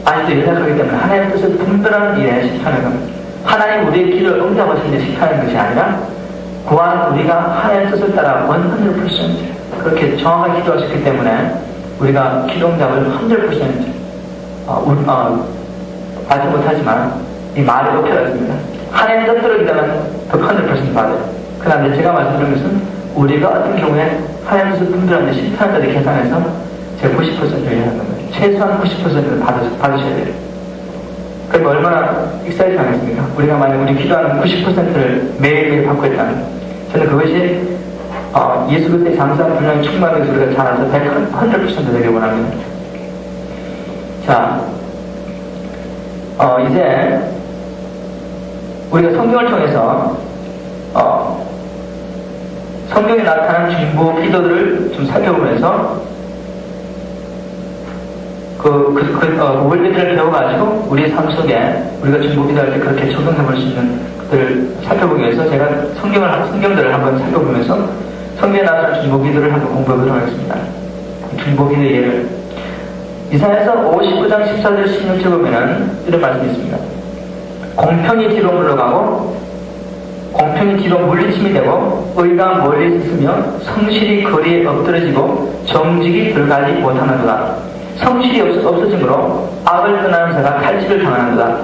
아직도 연약하기 때문에 하나님의 뜻을 분별하는 일에 실패하는 겁니다. 하나님 우리의 기도를 응답하시는 데 실패하는 것이 아니라 고한 우리가 하나님의 뜻을 따라 100% 그렇게 정확하게 기도하셨기 때문에 우리가 기도 응답을 100% 받지 못하지만 이 말이 높여졌습니다. 하나님 뜻대로 기도하면 더 100% 받아요. 그런데 제가 말씀드린 것은 우리가 어떤 경우에 하나님 뜻을 분별하는데 실패한 자를 계산해서 제가 90%를 얘기하는 겁니다. 최소한 90%를 받으셔야 돼요. 그럼 얼마나 익사이트 하겠습니까? 우리가 만약 우리 기도하는 90%를 매일매일 받고 있다면 저는 그것이 예수 그리스도의 장사한 분량이 충만해서 우리가 자라서 100% 되길 원합니다. 자, 이제 우리가 성경을 통해서 성경에 나타난 중보 기도들을 좀 살펴보면서 원리들을 배워가지고 우리의 삶 속에 우리가 중보 기도할 때 그렇게 적용해볼 수 있는 것들을 살펴보기 위해서 제가 성경들을 한번 살펴보면서 성경에 나타난 중보 기도를 한번 공부해보도록 하겠습니다. 중보 기도의 예를 이사야서 59장 14절 16절 보면은 이런 말씀이 있습니다. 공평이 뒤로 물러가고 공평이 뒤로 물리침이 되고 의가 멀리 있으며 성실이 거리에 엎드러지고 정직이 들어가지 못하는도다. 성실이 없어지므로 악을 떠나는 자가 칼질을 당하는도다.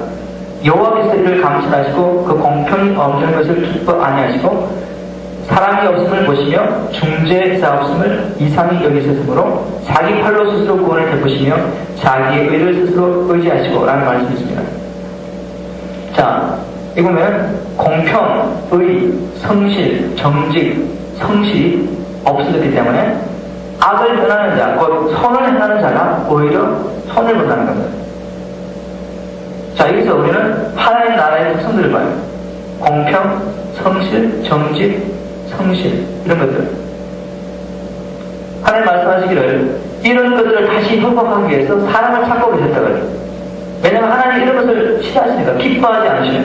여호와께서 이를 감찰하시고 그 공평이 없는 것을 기뻐 아니하시고 사랑이 없음을 보시며 중재자 없음을 이상히 여기셨으므로 자기 팔로 스스로 구원을 베푸시며 자기의 의를 스스로 의지하시고 라는 말씀이 있습니다. 자, 이 보면 공평, 의, 성실, 정직, 성실이 없어졌기 때문에 악을 행하는 자, 곧 선을 행하는 자가 오히려 선을 본다는 겁니다. 자, 여기서 우리는 하나님 나라의 특성들을 봐요. 공평, 성실, 정직, 성실, 이런 것들. 하나님 말씀하시기를 이런 것들을 다시 회복하기 위해서 사람을 찾고 계셨다고요. 왜냐하면 하나님 이런 것을 싫어하시니까, 기뻐하지 않으시요.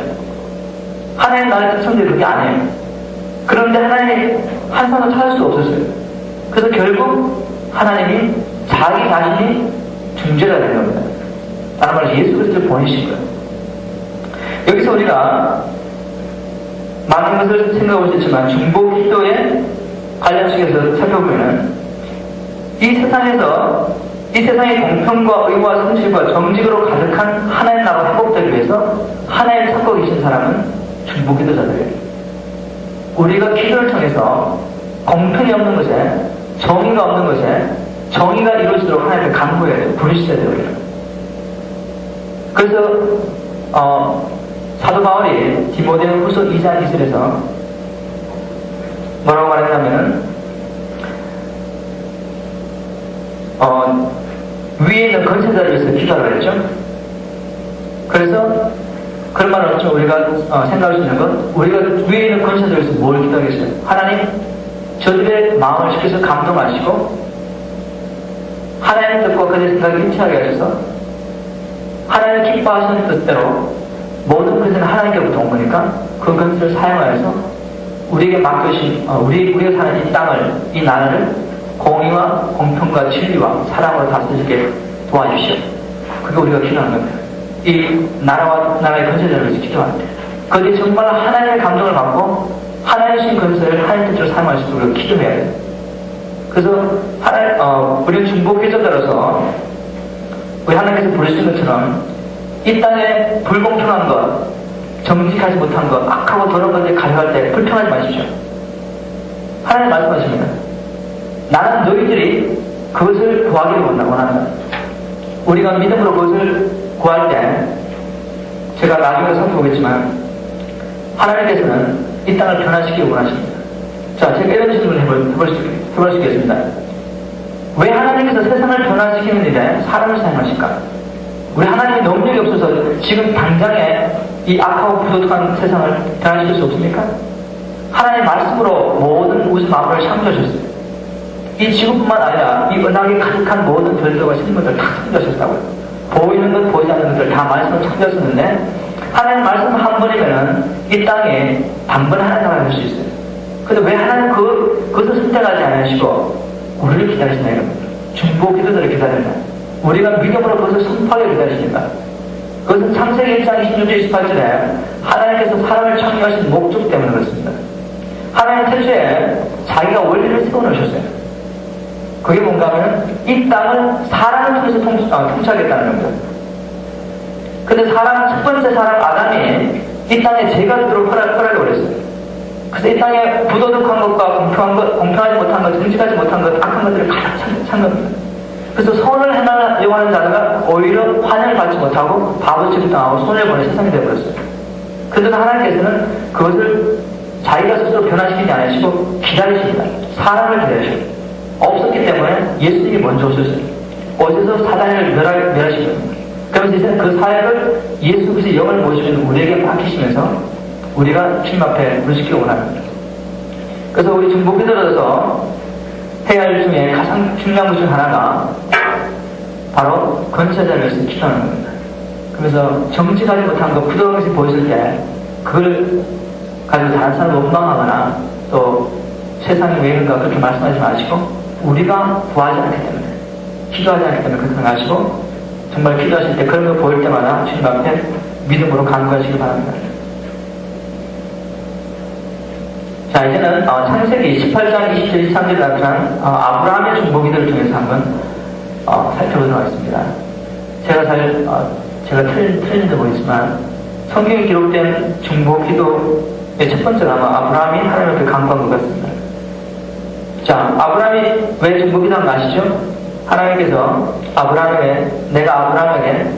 하나님 나라의 특성들이 그게 아니에요. 그런데 하나님이 한 사람을 찾을 수 없었어요. 그래서 결국 하나님이 자기 자신이 중재가 되는 겁니다. 다른 말로 예수 그리스도를 보내신 거예요. 여기서 우리가 많은 것을 생각해 보셨지만 중보 기도에 관련식에서 살펴보면 이 세상의 공평과 의와 성실과 정직으로 가득한 하나님 나라가 회복되기 위해서 하나님을 찾고 계신 사람은 중보 기도자들이에요. 우리가 기도를 통해서 공평이 없는 것에, 정의가 없는 것에 정의가 이루어지도록 하나님을 간구해야 돼요. 부르셔야 돼요. 그래서 사도 바울이 디모데후서 2장 2절에서 뭐라고 말했냐면 위에 있는 권세자를 위해서 기도하라고 그랬죠. 그래서 그런 말을 좀 우리가 생각할 수 있는 건, 우리가 위에 있는 권세자를 위해서 뭘 기도하겠어요? 하나님, 저들의 마음을 시켜서 감동하시고 하나님의 뜻과 그들의 생각을 일치하게 하셔서 하나님 기뻐하시는 뜻대로 모든 것은 하나님께부터 온 거니까 그 것을 사용하여서 우리에게 맡겨주신 우리가 사는 이 땅을, 이 나라를 공의와 공평과 진리와 사랑으로 다스리게 도와주시오. 그게 우리가 기도하는 겁니다. 이 나라의 권세자를 위해서 기도하는 거예요. 그들이 정말 하나님의 감동을 받고 하나님의 신 권세를 하나님 뜻으로 사용할 수 있도록 우리가 기도해야 돼요. 그래서 우리는 중보 기도자로서 우리 하나님께서 부르신 것처럼 이 땅에 불공평한 것, 정직하지 못한 것, 악하고 더러운 것을 가려할 때 불평하지 마십시오. 하나님 말씀하십니다. 나는 너희들이 그것을 구하기를 원한다. 우리가 믿음으로 그것을 구할 때, 제가 나중에 살펴보겠지만 하나님께서는 이 땅을 변화시키기 원하십니다. 자, 제가 이런 질문을 해보시겠습니다. 왜 하나님께서 세상을 변화시키는 일에 사람을 사용하실까? 우리 하나님의 능력이 없어서 지금 당장에 이 악하고 부도덕한 세상을 변화시킬 수 없습니까? 하나님 말씀으로 모든 우주 만물을 창조하셨어요. 이 지구뿐만 아니라 이 은하계 가득한 모든 별들과 생물들 다 창조하셨다고요. 보이는 것 보이지 않는 것들 다 말씀으로 창조하셨는데 하나님 말씀 한 번이면은 이 땅에 단번에 하나님 나라를 할 수 있어요. 근데 왜 하나님 그것을 선택하지 않으시고 우리를 기다리시나 이겁니다. 중보 기도들을 기다린다. 우리가 믿음으로 그것을 선포하게 기다리십니다. 그것은 창세기 1장 26절 28절에 하나님께서 사람을 창조하신 목적 때문에 그렇습니다. 하나님 태초에 자기가 원리를 세워놓으셨어요. 그게 뭔가 하면 이 땅을 사람을 통해서 통치하겠다는 겁니다. 근데 첫 번째 사람 아담이 이 땅에 죄가 들도록 허락을 그랬어요. 그래서 이 땅에 부도덕한 것과 공평하지 못한 것, 정직하지 못한 것, 악한 것들을 가득 찬 겁니다. 그래서 선을 행하려고 하는 자가 오히려 환영을 받지 못하고 바보 취급당하고 손해보는 세상이 되어버렸어요. 그런데 하나님께서는 그것을 자기가 스스로 변화시키지 않으시고 기다리십니다. 사람을 기다리십니다. 없었기 때문에 예수님이 먼저 오셨어요. 오셔서 사단을 멸하시거든요. 그러면서 이제 그 사역을 예수 그리스도의 영을 모시면 우리에게 맡기시면서 우리가 주님 앞에 부르시기 원합니다. 그래서 우리 중보기도로서 해야 할 일 중에 가장 중요한 것 중 하나가 바로 권세자를 위해서 기도하는 겁니다. 그래서 정직하지 못한 것, 부도덕한 것이 보였을 때 그걸 가지고 다른 사람을 원망하거나 또 세상이 왜 이런가 그렇게 말씀하지 마시고 우리가 구하지 않기 때문에, 기도하지 않기 때문에 그렇게 하시고 정말 기도하실 때 그런 거 보일 때마다 주님 앞에 믿음으로 간구하시기 바랍니다. 자, 이제는 창세기 18장 20절 23절에 나타난 아브라함의 중보기도를 통해서 한번 살펴보도록 하겠습니다. 제가 틀린지 모르겠지만 성경에 기록된 중보기도 첫 번째가 아마 아브라함이 하나님을 그 강구한 것 같습니다. 자, 아브라함이 왜 중보기도한 거 아시죠? 하나님께서 내가 아브라함에게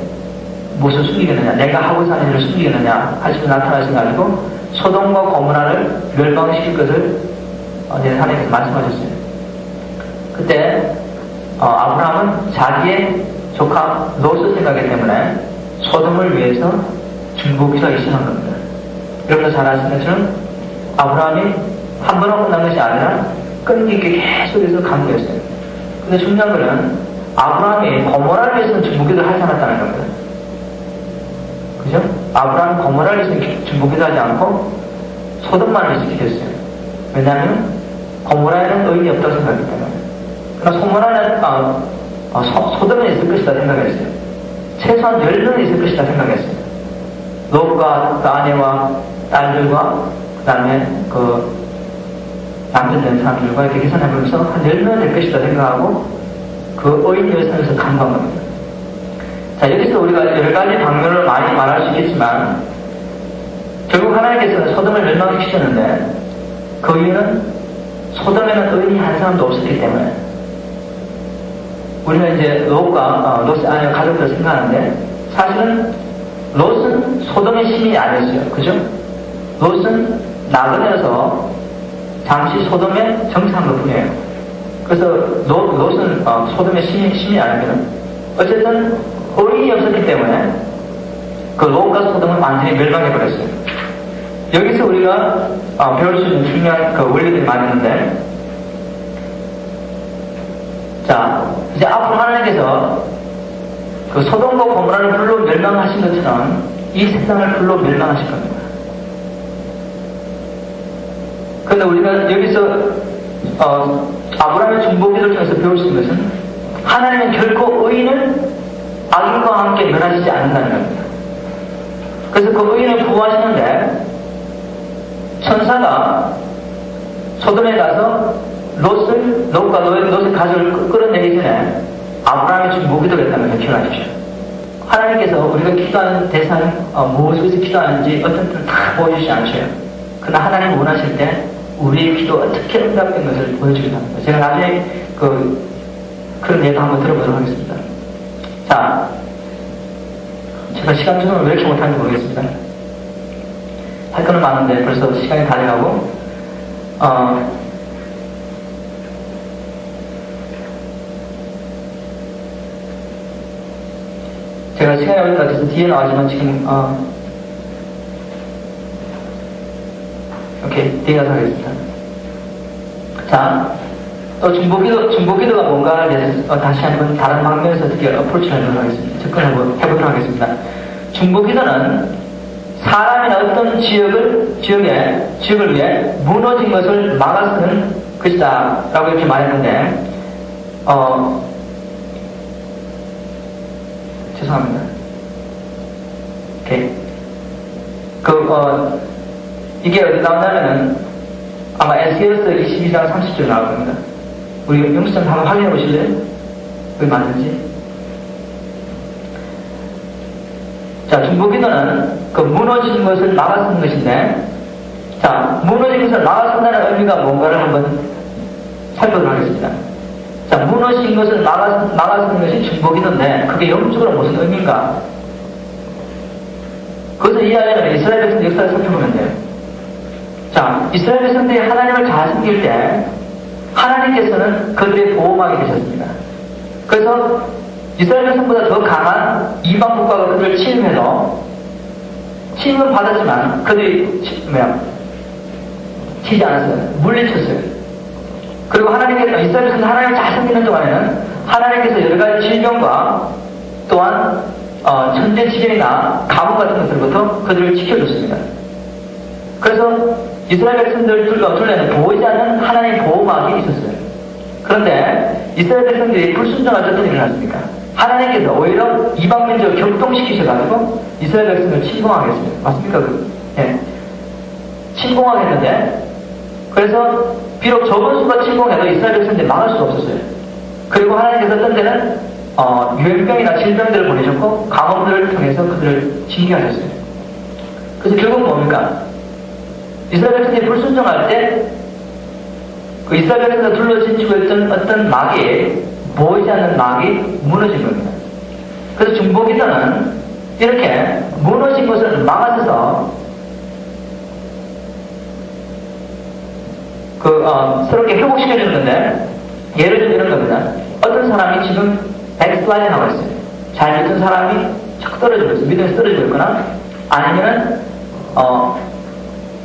무엇을 숨기겠느냐, 내가 하고 사는 일을 숨기겠느냐 하시고 나타나셔가지고 소돔과 고모라를 멸망시킬 것을 하나님께서 말씀하셨어요. 그때 아브라함은 자기의 조카 롯을 생각하기 때문에 소돔을 위해서 중보기도하기 시작한 겁니다. 여러분도 잘 아시는 것처럼 아브라함이 한 번하고 끝난 것이 아니라 끈기 있게 계속해서 강구했어요. 근데 중요한 것은 아브라함이 고모라를 위해서는 중보기도를 하지 않았다는 겁니다. 그죠? 아브라함은 고모라를 위해서는 중보기도하지 않고 소돔만을 위해서 기도했어요. 왜냐하면 고모라에는 의인이 없다고 생각하기 때문에. 그러나 소돔에 있을 것이다 생각했어요. 최소한 10명은 있을 것이다 생각했어요. 롯과 그 아내와 딸들과 그 다음에 그 남편 된 사람들과 이렇게 계산해보면서 한 10명 될 것이다 생각하고 그 의인 열선에서 간구한 겁니다. 자, 여기서 우리가 여러 가지 방면으로 많이 말할 수 있겠지만 결국 하나님께서는 소돔을 멸망시키셨는데 그 이유는 소돔에는 의인이 한 사람도 없었기 때문에 우리는 이제 롯의 아내와 가족들을 생각하는데 사실은 롯은 소돔의 시민이 아니었어요. 그죠? 롯은 나그네여서 잠시 소돔에 정착한 것 뿐이에요. 그래서 롯은 소돔의 시민이 아니거든. 어쨌든 의인이 없었기 때문에 그 롯과 소돔은 완전히 멸망해버렸어요. 여기서 우리가 배울 수 있는 중요한 그 원리들이 많이 있는데 자, 이제 앞으로 하나님께서 그 소돔과 고모라를 불로 멸망하신 것처럼 이 세상을 불로 멸망하실 겁니다. 그런데 우리가 여기서 아브라함의 중보기도를 통해서 배울 수 있는 것은 하나님은 결코 의인을 악인과 함께 멸하시지 않는다는 겁니다. 그래서 그 의인을 구하시는데 천사가 소돔에 가서 롯과 롯의 가족을 끌어내기 전에 아브라함의 중보기도를 했다는 걸 기억하십시오. 하나님께서 우리가 기도하는 대상이 무엇에서 기도하는지 어떤 때는 다 보여주지 않으셔요. 그러나 하나님 원하실 때 우리의 기도 어떻게 응답된 것을 보여주기도 합니다. 제가 나중에 그런 예도 한번 들어보도록 하겠습니다. 자, 제가 시간 조정을 왜 이렇게 못하는지 모르겠습니다. 할 거는 많은데 벌써 시간이 다 돼가고 제가 시간이 얼른 같아서 뒤에 나와지만 지금 오케이, 뒤에 가서 하겠습니다. 자, 또 중보기도가 뭔가에 대해서 다시 한번 다른 방면에서 어떻게 어프로치를 하도록 하겠습니다. 접근을 해보도록 하겠습니다. 중보기도는 사람이나 어떤 지역을 위해 무너진 것을 막아서는 것이다 라고 이렇게 말했는데 죄송합니다. 오케이. 이게 어디 나오냐면은 아마 에스겔서 22장 30절 나올 겁니다. 우리 영수증 한번 확인해 보실래요? 그게 맞는지? 자, 중보기도는 그 무너진 것을 막아서는 것인데, 자, 무너진 것을 막아선다는 의미가 뭔가를 한번 살펴보도록 하겠습니다. 자, 무너진 것을 막아서는 것이 중보기도인데, 그게 영적으로 무슨 의미인가? 그것을 이해하려면 이스라엘 백성의 역사를 살펴보면 돼요. 자, 이스라엘 백성들이 하나님을 잘 섬길 때, 하나님께서는 그들의 보호막이 되셨습니다. 그래서 이스라엘 백성보다 더 강한 이방 국가가 그들을 침입해도 침입은 받았지만 그들이 치지 않았어요. 물리쳤어요. 그리고 하나님께서 이스라엘 백성들 하나님을 잘 섬기는 동안에는 하나님께서 여러 가지 질병과 또한 천재지변이나 가뭄 같은 것들부터 그들을 지켜줬습니다. 그래서 이스라엘 백성들 둘레는 보이지 않는 하나님의 보호막이 있었어요. 그런데 이스라엘 백성들이 불순종할 때 어떤 일을 했습니까? 하나님께서 오히려 이방 민족을 격동시키셔가지고 이스라엘 백성을 침공하게 했어요. 맞습니까? 예. 침공하게 했는데, 그래서 비록 적은 수가 침공해도 이스라엘 백성들이 막을 수 없었어요. 그리고 하나님께서 어떤 때는 유행병이나 질병들을 보내셨고 가뭄들을 통해서 그들을 징계하셨어요. 그래서 결국은 뭡니까? 이스라엘 백성들이 불순종할 때 그 이스라엘 백성들 둘러진지고 있던 어떤 막이, 보이지 않는 막이 무너진 겁니다. 그래서 중보기도는 이렇게 무너진 것을 막아서서 새롭게 회복시켜주는 건데, 예를 들면 이런 겁니다. 어떤 사람이 지금 백슬라이딩 하고 있어요. 잘 믿던 사람이 착 떨어지고 있어요. 믿음에서 떨어지고 있거나, 아니면은,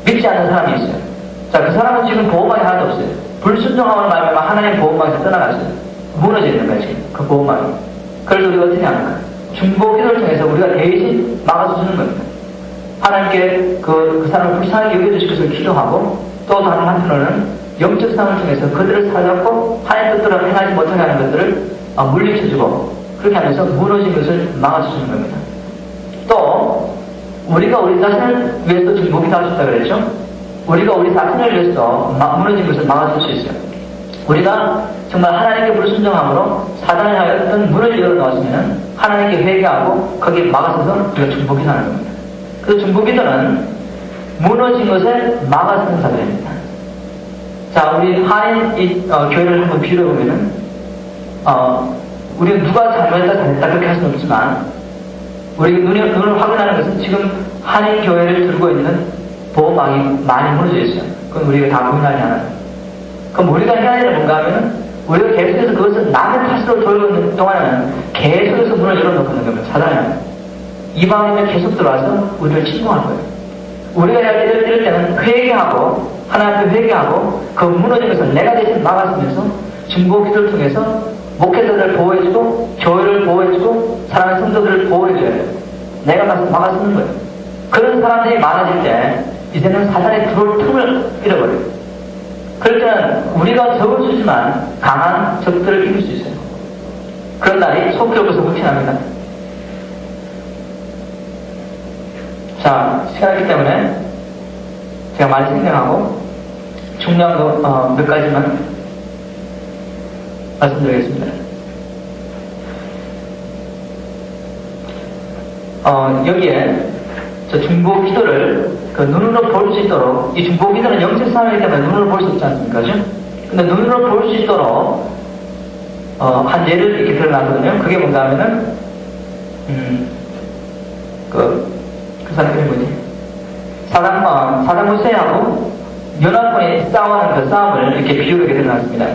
믿지 않는 사람이 있어요. 자, 그 사람은 지금 보호막이 하나도 없어요. 불순종함으로 말하면 하나님 보호막에서 떠나갔어요. 무너져 있는 거예요, 지금. 그 보호막이. 그래서 우리가 어떻게 합니까? 중보 기도를 통해서 우리가 대신 막아서 주는 겁니다. 하나님께 그 사람을 불쌍하게 여겨주실 것을 기도하고, 또 다른 한편으로는 영적 싸움을 통해서 그들을 사잡고 하나님 뜻대로 행하지 못하게 하는 것들을 물리쳐주고, 그렇게 하면서 무너진 것을 막아주는 겁니다. 또 우리가 우리 자신을 위해서 중보 기도할 수 있다고 그랬죠? 우리가 우리 자신을 위해서 무너진 것을 막아줄 수 있어요. 우리가 정말 하나님께 불순종함으로 사단을 향해 어떤 문을 열어놓았으면 하나님께 회개하고 거기에 막아서서 우리가 중보 기도하는 겁니다. 그래서 중보 기도는 무너진 것을 막아서는 사람입니다. 자, 우리 한인 교회를 한번 비교해보면은, 우리가 누가 잘못했다 그렇게 할 수는 없지만, 우리 눈을 확인하는 것은 지금 한인 교회를 들고 있는 보호막이 많이 무너져 있어요. 그건 우리가 다 부인하지 않아요. 그럼 우리가 해야 할 일은 뭔가 하면은, 우리가 계속해서 그것을 남의 탓으로 돌고 있는 동안에는 계속해서 문을 열어놓는 겁니다. 사단은. 이방인은 계속 들어와서 우리를 침공할 거예요. 우리가 해야 할 일을 이럴 때는 회개하고, 하나님 앞에 회개하고, 그 무너진 것을 내가 대신 막았으면서 중보 기도를 통해서 목회자들을 보호해주고, 교회를 보호해주고, 사랑하는 성도들을 보호해줘야 돼요. 내가 막아쓰는 거예요. 그런 사람들이 많아질 때, 이제는 사단이 들어올 틈을 잃어버려요. 그럴 때는 우리가 적을 수지만 강한 적들을 이길 수 있어요. 그런 날이 속히 오고서 묵히납니다. 자, 시간이기 때문에 제가 많이 생각하고 중요한 거 몇 가지만 말씀드리겠습니다. 여기에 저 중보 기도를 그 눈으로 볼 수 있도록, 이 중보 기도는 영적 싸움이기 때문에 눈으로 볼 수 없지 않습니까? 그죠? 근데 눈으로 볼 수 있도록 한 예를 이렇게 들어놨거든요. 그게 뭔가 하면은 그 사람 이름이 뭐지? 사담 후세하고 연합군이 싸우는 그 싸움을 이렇게 비유로 이렇게 드러났습니다.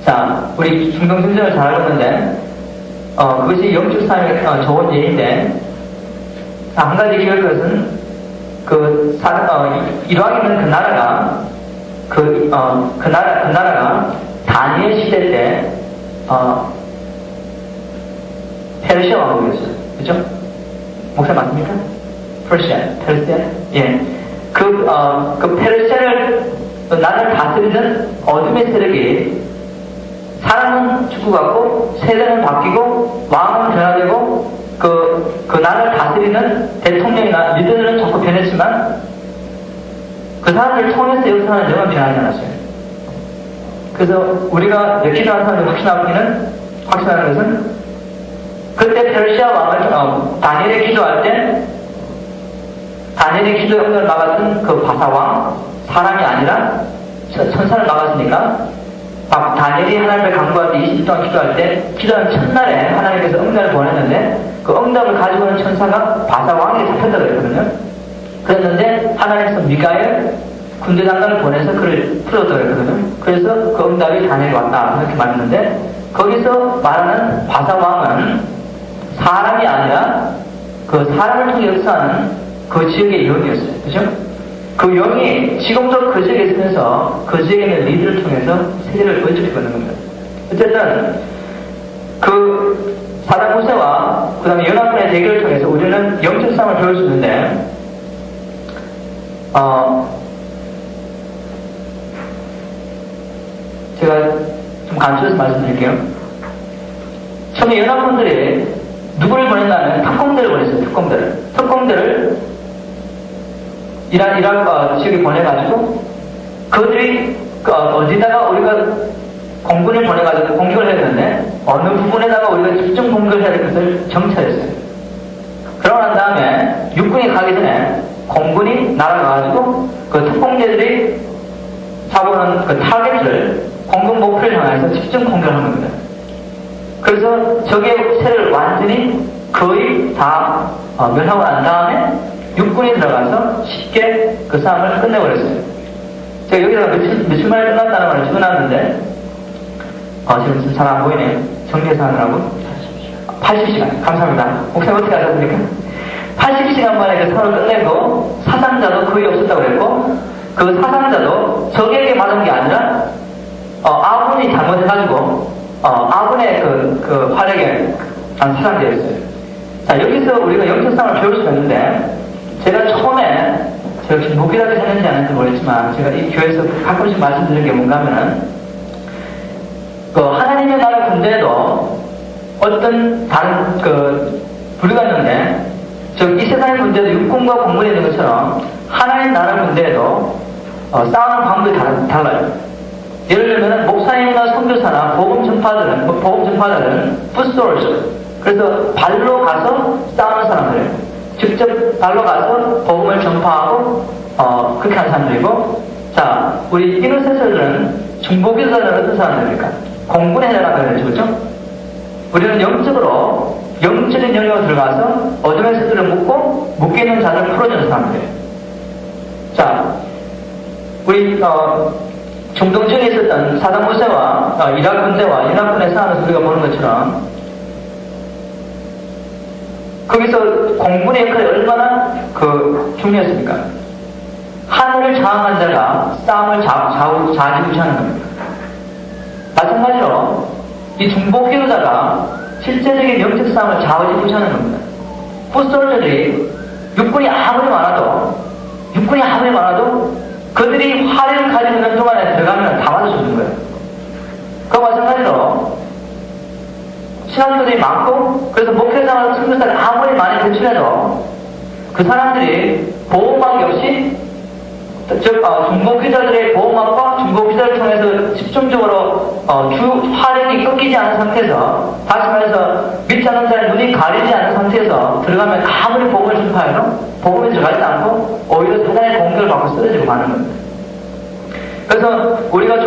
자, 우리 중동전쟁을 잘 알고 있는데, 그것이 영적 싸움의 좋은 예인데, 한 가지 기억할 것은, 이라크 있는 그 나라가 다니엘 시대 때, 페르시아 왕국이었어요. 그죠? 목사 맞습니까? 페르시아. 예. 그 페르시아를, 나라를 다스리는 어둠의 세력이 사람은 죽어갔고, 세대는 바뀌고, 왕은 변화되고, 그 나라를 다스리는 대통령이나 리더들은 자꾸 변했지만, 그 사람들 통해서 역사는 영원 변하지 않았어요. 그래서 우리가 기도하는 사람들이 확신하는 것은, 그때 페르시아 왕을, 다니엘이 기도할 때, 다니엘이 기도의 응답을 막았던 그 바사왕, 사람이 아니라 천사를 막았으니까, 다니엘이 하나님을 강구할 때 20일 동안 기도할 때, 기도하는 첫날에 하나님께서 응답을 보냈는데, 그 응답을 가지고 오는 천사가 바사왕에게 잡혔다고 그랬거든요. 그랬는데, 하나님께서 미가엘 군대 장관을 보내서 그를 풀었다고 그랬거든요. 그래서 그 응답이 다니엘이 왔다. 그렇게 말했는데, 거기서 말하는 바사왕은 사람이 아니라 그 사람을 통해 역사하는 그 지역의 영이었어요. 그죠? 그 영이 지금도 그 지역에 있으면서 그 지역에 있는 리더를 통해서 세계를 번쩍이고 있는 겁니다. 어쨌든 그 사담 후세와 그 다음에 연합군의 대결을 통해서 우리는 영적 싸움을 배울 수 있는데, 제가 좀 간추해서 말씀드릴게요. 처음에 연합군들이 누구를 보냈냐면 특공대를 보냈어요. 특공대를 이라크 지역에 보내가지고 그들이 어디다가 우리가 공군을 보내가지고 공격을 했는데 어느 부분에다가 우리가 집중 공격을 해야 될 것을 정찰했어요. 그러고 난 다음에 육군이 가기 전에 공군이 날아가가지고 그 특공대들이 잡아오는 그 타겟을 공군 목표를 향해서 집중 공격을 하는 겁니다. 그래서 적의 세를 완전히 거의 다 멸하고 난 다음에 육군이 들어가서 쉽게 그 싸움을 끝내버렸어요. 제가 여기다가 며칠 만에 끝났다는 말을 적어놨는데 지금 잘 안 보이네요. 정리해서 하느라고 80시간. 감사합니다. 목사님 어떻게 하셨습니까? 80시간 만에 그 싸움을 끝내고 사상자도 거의 없었다고 그랬고 그 사상자도 적에게 맞은 게 아니라 아군이 잘못해가지고 아군의 그 활약에 사상자였어요. 자, 여기서 우리가 영적상을 배울 수가 있는데 제가 처음에 제가 지금 목기라도 했는지 안 했는지 모르겠지만 제가 이 교회에서 가끔씩 말씀드린 게 뭔가 하면은 그 하나님의 나라 군대에도 어떤 다른 부류가 있는데 이 세상의 군대도 육군과 공군이 있는 것처럼 하나님 나라 군대에도 싸우는 방법이 달라요. 예를 들면 목사님이나 선교사나 복음 전파자들은 풋솔즈, 그래서 발로 가서 싸우는 사람들이에요. 직접 발로 가서 복음을 전파하고 그렇게 하는 사람들이고, 자, 우리 이노센서들은 중보기도자는 어떤 사람들입니까? 공군에 해당하는 거죠, 그렇죠? 우리는 영적인 영역으로 들어가서 어둠의 세들을 묶고 묶여있는 자를 풀어주는 사람들이에요. 자, 우리 중동전에 있었던 사담 후세와 이라크 군대와 이라크군의 싸움에서 우리가 보는 것처럼 거기서 공군의 역할이 얼마나 중요했습니까? 하늘을 장악한 자가 싸움을 좌지우지하는 겁니다. 마찬가지로 이 중보기도자가 실제적인 영적 싸움을 좌지우지하는 겁니다. 풋솔저들이 육군이 아무리 많아도 그들이 화력을 가지고 있는 동안에 들어가면 다 맞아 죽는 거예요. 그와 마찬가지로 신앙도들이 많고 그래서 목회자와 선교사를 아무리 많이 배출해도 그 사람들이 보호막이 없이 중보기자들의 보호막과 중보기자를 통해서 집중적으로 화력이 꺾이지 않은 상태에서, 다시 말해서 믿지 않는 자의 눈이 가리지 않은 상태에서 들어가면 아무리 복음을 전파해도 복음에 들어가지 않고 오히려 사단의 공격을 받고 쓰러지고 마는 겁니다. 그래서 우리가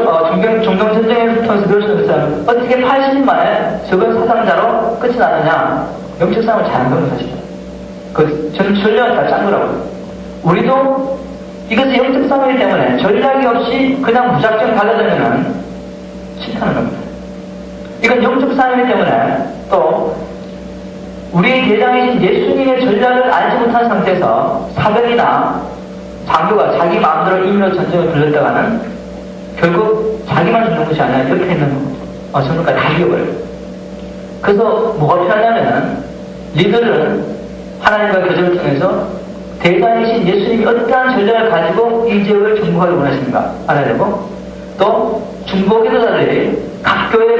중동전쟁을 통해서 배울 수 있는 것은 어떻게 80년 만에 적은 사상자로 끝이 나느냐, 영적 싸움을 잘한 겁니다, 사실은. 전략을 다 짠 거라고요. 우리도 이것이 영적 싸움이기 때문에 전략이 없이 그냥 무작정 달려들면 실패하는 겁니다. 이건 영적 싸움이기 때문에 또 우리의 대장이신 예수님의 전략을 알지 못한 상태에서 사병이나 장교가 자기 마음대로 임의로 전쟁을 벌였다가는 결국 자기만 죽는 것이 아니라 옆에 있는 전문가를 다 이겨버려요. 그래서 뭐가 필요하냐면은 리더는 하나님과 교제를 통해서 대장이신 예수님이 어떠한 전략을 가지고 이 지역을 정복하기 원하십니까? 알아야 되고, 또 중보기도자들이 각 교회의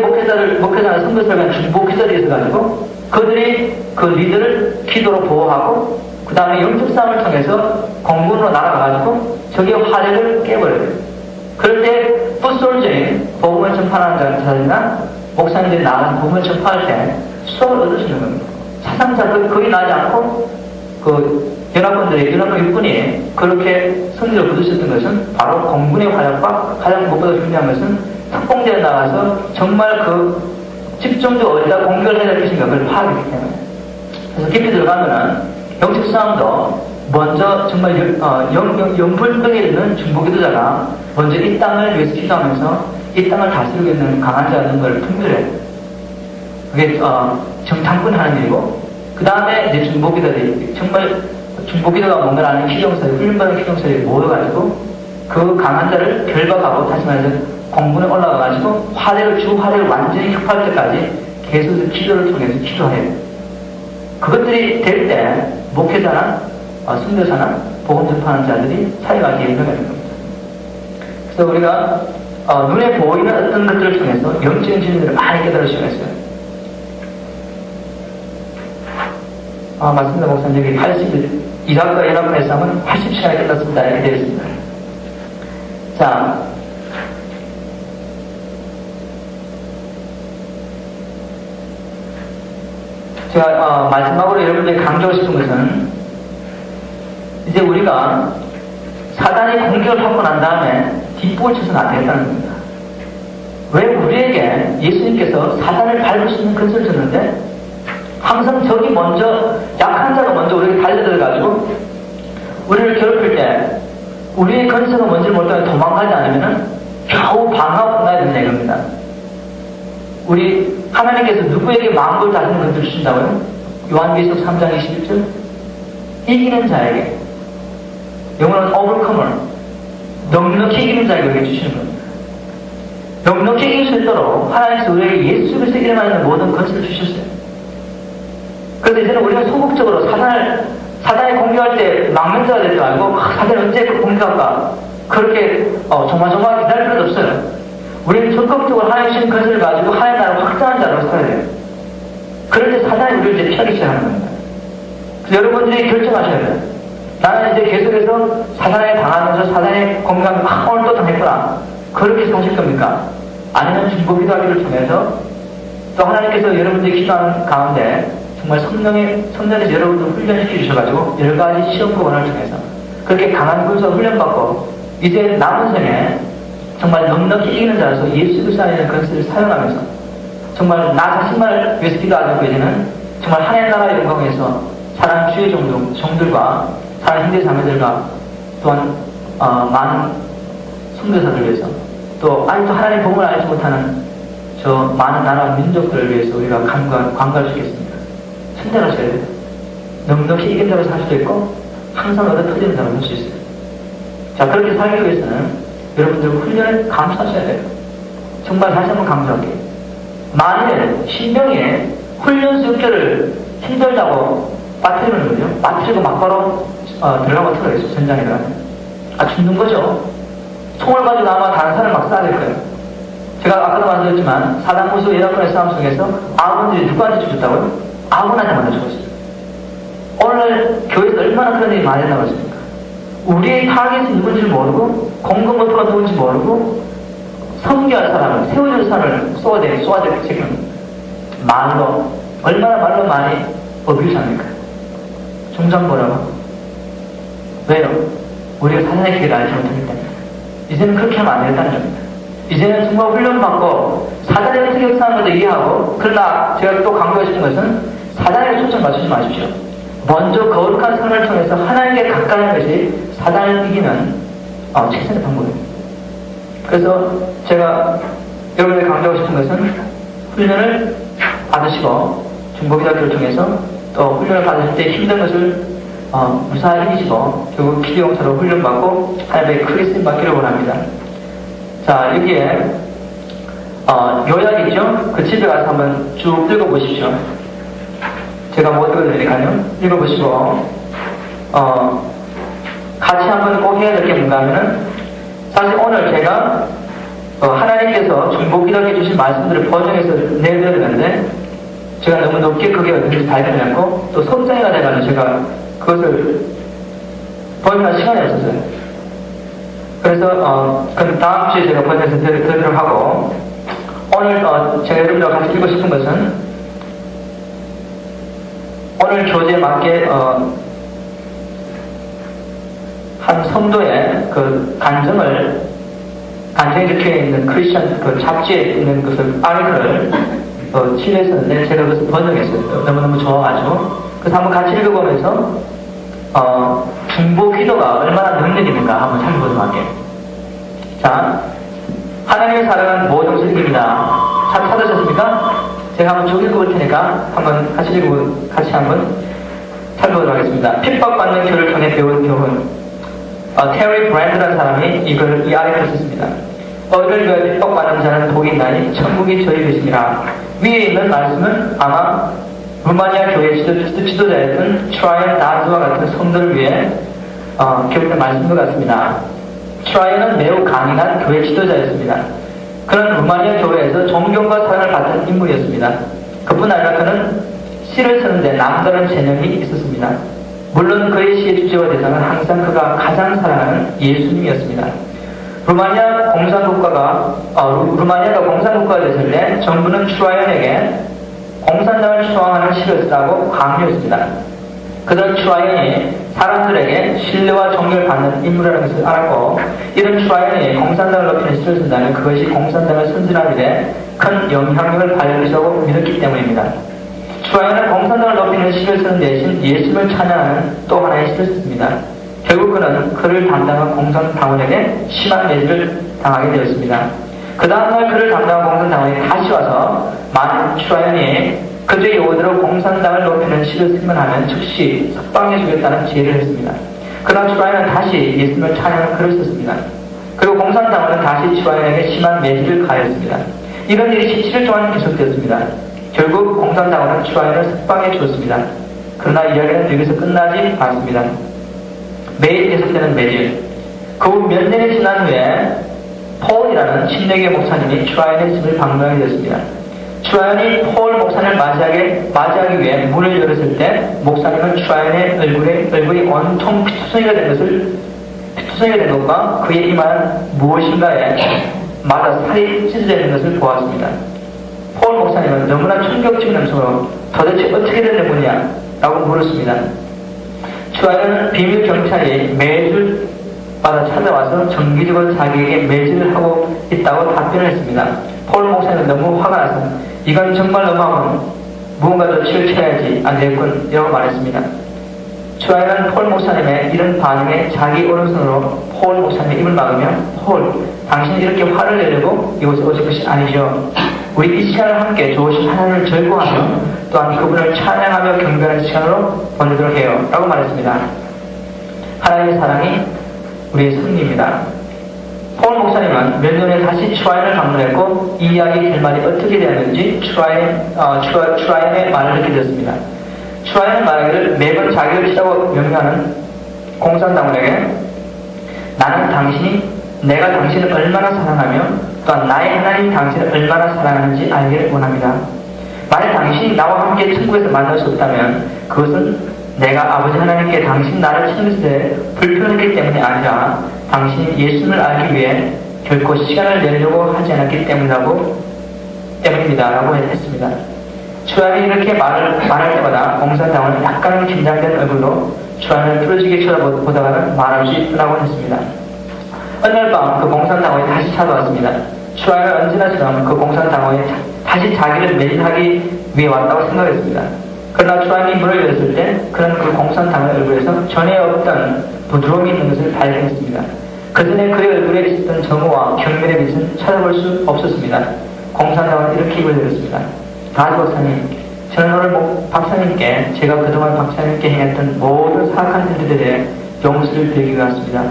목회자나 선교사를 간 중보기도자들이 있어가지고 그들이 그 리더를 기도로 보호하고 그 다음에 영적 싸움을 통해서 공군으로 날아가가지고 적의 화력을 깨버려요. 그럴 때 풋솔저인 복음을 전파하는 자들이나 목사님들이 나가서 복음을 전파할 때 수업을 얻으시는 겁니다. 사상자들 거의 나지 않고 연합 육군이 그렇게 승리를 거두셨던 것은 바로 공군의 활약과 가장 무엇보다 중요한 것은 특공대에 나가서 정말 집중적으로 어디다 공격을 해야 될 것인가 그걸 파악했기 때문에. 그래서 깊이 들어가면은 영적 싸움도 먼저 정말 연불병에 있는 중보기도자가 먼저 이 땅을 위해서 기도하면서 이 땅을 다스리고 있는 강한 자라는 걸 분별해요. 그게 정탐꾼 하는 일이고, 그 다음에 이제 중보기도들이 정말 중보기도가 뭔가를 아는 기동사들, 훈련받은 기동사들이 모여가지고 그 강한 자를 결박하고, 다시 말해서 공군에 올라가가지고 주화력을 완전히 흡할 때까지 계속 기도를 통해서 기도해요. 그것들이 될 때 목회자나 선교사나 복음 전파하는 자들이 사역하기에 유명해진 겁니다. 그래서 우리가 눈에 보이는 어떤 것들을 통해서 영적인 진리를 많이 깨달을 수가 있어요. 맞습니다, 목사님. 여기 이라크와 이라크의 싸움은 80시간에 끝났습니다. 이렇게 되어 있습니다. 자, 제가 마지막으로 여러분들이 강조하고 싶은 것은 이제 우리가 사단의 공격을 받고 난 다음에 뒷북을 쳐서는 안 되겠다는 겁니다. 왜 우리에게 예수님께서 사단을 밟을 수 있는 근수를 줬는데 항상 적이 먼저, 약한 자가 먼저 우리에게 달려들어가지고 우리를 괴롭힐 때 우리의 근수가 뭔지를 모르고 도망가지 않으면 겨우 방어하고 끝나야 된다 이겁니다. 우리 하나님께서 누구에게 마음을 다스리는 근수를 주신다고요? 요한계시록 3장 21절 이기는 자에게, 영어는 overcomer, 넉넉히 이기는 자에게 우리에게 주시는 겁니다. 넉넉히 이길 수 있도록 하나님께서 우리에게 예수 그리스도 이름에 있는 모든 것을 주셨어요. 그래서 이제는 우리가 소극적으로 사단이 공격할 때 막는 자가 될 줄 알고 사단이 언제 공격할까 그렇게 조마조마 기다릴 필요도 없어요. 우리는 적극적으로 하나님 주신 것을 가지고 하나님 나라를 확장하는 자로 살아야 돼요. 그럴 때 사단이 우리를 이제 피하기 시작하는 겁니다. 그래서 여러분들이 결정하셔야 돼요. 나는 이제 계속해서 사단에 당하면서 사단의 공격하면 오늘 또 당했구나. 그렇게 사실 겁니까? 아니면 중보 기도하기를 통해서 또 하나님께서 여러분들이 기도하는 가운데 정말 성령에서 여러분들 훈련시켜 주셔가지고 여러 가지 시험 고원을 통해서 그렇게 강한 군사 훈련받고 이제 남은 생에 정말 넉넉히 이기는 자로서 예수 그리스도 안에 있는 것을 사용하면서 정말 나 자신만을 위해서 기도하지 않고 이제는 정말 하나님 나라의 영광에서 사랑 주의 종들과 사랑 형제 자매들과 또한 많은 선교사들 위해서 또 아직도 하나님 복음을 알지 못하는 저 많은 나라 민족들을 위해서 우리가 간구할 수 있겠습니다. 천대하셔야 돼요. 넉넉히 이긴 자로 살 수도 있고 항상 얻어 터지는 자로 살 수 있어요. 자, 그렇게 살기 위해서는 여러분들 훈련을 감수하셔야 돼요. 정말 다시 한번 강조할게요. 만일에 신병에 훈련 수업결을 힘들다고 빠뜨리는 거죠. 빠뜨리고 막바로 들어가고 틀어야죠. 전장에 들어가면. 죽는 거죠. 총을 가지고 아마 다른 사람을 막 쏴야 될 거예요. 제가 아까도 말씀드렸지만 사단고수 예언권의 싸움 속에서 아군들이 누구한테 죽었다고요? 아군한테만 죽었어요. 오늘 교회에서 얼마나 그런 일이 많이 나고 있습니까? 우리의 타겟이 누군지 모르고 공급 목표가 누군지 모르고 섬겨할 사람을, 세워줄 사람을 쏘아대고 지금 말로 얼마나 말로 많이 어뷰스합니까? 중장보라고. 왜요? 우리가 사단의 길을 알지 못하기 때문에. 이제는 그렇게 하면 안 되겠다는 겁니다. 이제는 정말 훈련받고 사단이 어떻게 역사하는 것도 이해하고, 그러나 제가 또 강조하고 싶은 것은 사단에게 초점 맞추지 마십시오. 먼저 거룩한 삶을 통해서 하나님께 가까이 하는 것이 사단을 이기는 최선의 방법입니다. 그래서 제가 여러분에게 강조하고 싶은 것은 훈련을 받으시고 중보기도학교를 통해서 또 훈련을 받으실 때 힘든 것을 무사히 이기시고 결국 기대용사로 훈련받고 하나님의 크게 쓰임받기를 원합니다. 자, 여기에 요약 있죠? 그 집에 가서 한번 쭉 읽어보십시오. 제가 못 읽어드리니까요. 읽어보시고 같이 한번 꼭 해야 될 게 뭔가 하면은, 사실 오늘 제가 하나님께서 중보기도해 주신 말씀들을 번역해서 내드려야 되는데 제가 너무 높게 그게 어딘지 다 읽지 않고 또 성장이가 돼가지고 제가 그것을 번역할 시간이 없었어요. 그래서 그 다음 주에 제가 번역해서 드리도록 하고, 오늘 제가 여러분들과 같이 읽고 싶은 것은 오늘 교재에 맞게 한 성도의 그 간증에 적혀있는 크리스천 그 잡지에 있는 것을 아이들을 치료했었는데 제가 그것을 번역했어요. 너무너무 좋아가지고. 그래서 한번 같이 읽어보면서 중보 기도가 얼마나 능력이 있는가 한번 살펴보도록 할게요. 자, 하나님의 사랑은 모든 것을 이깁니다. 잘 찾으셨습니까? 제가 한번 쭉 읽어볼 테니까 한번 같이 한번 살펴보도록 하겠습니다. 핍박받는 교를 통해 배운 교훈. 테리 브랜드라는 사람이 이 아래 글을 썼습니다. 너희를 위하여 핍박받는 자는 복이 있나니 천국이 저희 것이니라. 위에 있는 말씀은 아마 루마니아 교회 지도자였던 트라이언 다즈와 같은 성도를 위해 기록된 말씀인 것 같습니다. 트라이언은 매우 강인한 교회 지도자였습니다. 그는 루마니아 교회에서 존경과 사랑을 받은 인물이었습니다. 그뿐 아니라 그는 시를 쓰는데 남다른 재능이 있었습니다. 물론 그의 시의 주제와 대상은 항상 그가 가장 사랑하는 예수님이었습니다. 루마니아가 공산국가가 됐을 때 정부는 트라이언에게 공산당을 추앙하는 시를 쓰라고 강요했습니다. 그런 추하연이 사람들에게 신뢰와 존경을 받는 인물이라는 것을 알았고, 이런 추하연이 공산당을 높이는 시를 쓴다면 그것이 공산당을 선진하는 일에 큰 영향력을 발휘할 것이라고 믿었기 때문입니다. 추하연은 공산당을 높이는 시를 쓰는 대신 예수를 찬양하는 또 하나의 시를 썼습니다. 결국 그를 담당한 공산당원에게 심한 매질을 당하게 되었습니다. 그 다음날 그를 담당한 공산당원이 다시 와서 많은 추하연이 그들의 요구대로 공산당을 높이는 시를 쓰기만 하면 즉시 석방해 주겠다는 제의를 했습니다. 그러나 추하연은 다시 예수님을 찬양하는 글을 썼습니다. 그리고 공산당원은 다시 추하연에게 심한 매질을 가했습니다. 이런 일이 17일 동안 계속되었습니다. 결국 공산당원은 추하연을 석방해 주었습니다. 그러나 이야기는 여기서 끝나지 않습니다. 매일 계속되는 매질. 그 후 몇 년이 지난 후에 폴이라는 신내교 목사님이 추하연의 집을 방문하게 되었습니다. 추하연이 폴 목사님을 맞이하기 위해 문을 열었을 때 목사님은 추하연의 얼굴이 온통 피투성이가 된 것과 그의 이마는 무엇인가에 맞아 살이 찢어져 있는 것을 보았습니다. 폴 목사님은 너무나 충격적인 음성으로 도대체 어떻게 된 내분이야? 라고 물었습니다. 추하연은 비밀 경찰이 매주마다 찾아와서 정기적으로 자기에게 매질을 하고 있다고 답변을 했습니다. 폴 목사님은 너무 화가 나서 이건 정말 너무하군. 무언가 더 치우쳐야지 안 되겠군. 이라고 말했습니다. 추하연은 폴 목사님의 이런 반응에 자기 오른손으로 폴 목사님의 입을 막으며 폴, 당신이 이렇게 화를 내려고 이곳에 오실 것이 아니죠. 우리 이 시간을 함께 좋으신 하나님을 절구하며 또한 그분을 찬양하며 경배하는 시간으로 보내도록 해요. 라고 말했습니다. 하나님의 사랑이 우리의 승리입니다. 폴 목사님은 몇 년 후에 다시 추하연을 방문했고 이 이야기 결말이 어떻게 되었는지 추하연의 말을 듣게 되었습니다. 추하연의 말하기를 매번 자기를 치라고 명령하는 공산당원에게 나는 내가 당신을 얼마나 사랑하며 또한 나의 하나님이 당신을 얼마나 사랑하는지 알기를 원합니다. 만약 당신이 나와 함께 천국에서 만날 수 없다면 그것은 내가 아버지 하나님께 당신 나를 찾는 데 불편했기 때문이 아니라 당신이 예수님을 알기 위해 결코 시간을 내려고 하지 않았기 때문입니다. 라고 했습니다. 추하연이 이렇게 말할 때마다 공산당원은 약간은 긴장된 얼굴로 추하연을 뚫어지게 쳐다보다가는 말없이 떠나곤 했습니다. 어느 날 밤 그 공산당원이 다시 찾아왔습니다. 추하연은 언제나처럼 그 공산당원이 다시 자기를 매진하기 위해 왔다고 생각했습니다. 그러나 추하연이 문을 열었을 때 그는 그 공산당원의 얼굴에서 전에 없던 부드러움이 있는 것을 발견했습니다. 그전에 그의 얼굴에 있었던 정오와 경멸의 빛은 찾아볼 수 없었습니다. 공산당원은 이렇게 입을 열었습니다. 다지 박사님, 저는 오늘 박사님께 제가 그동안 박사님께 행했던 모든 사악한 일들에 대해 용서를 드리기 위해 왔습니다.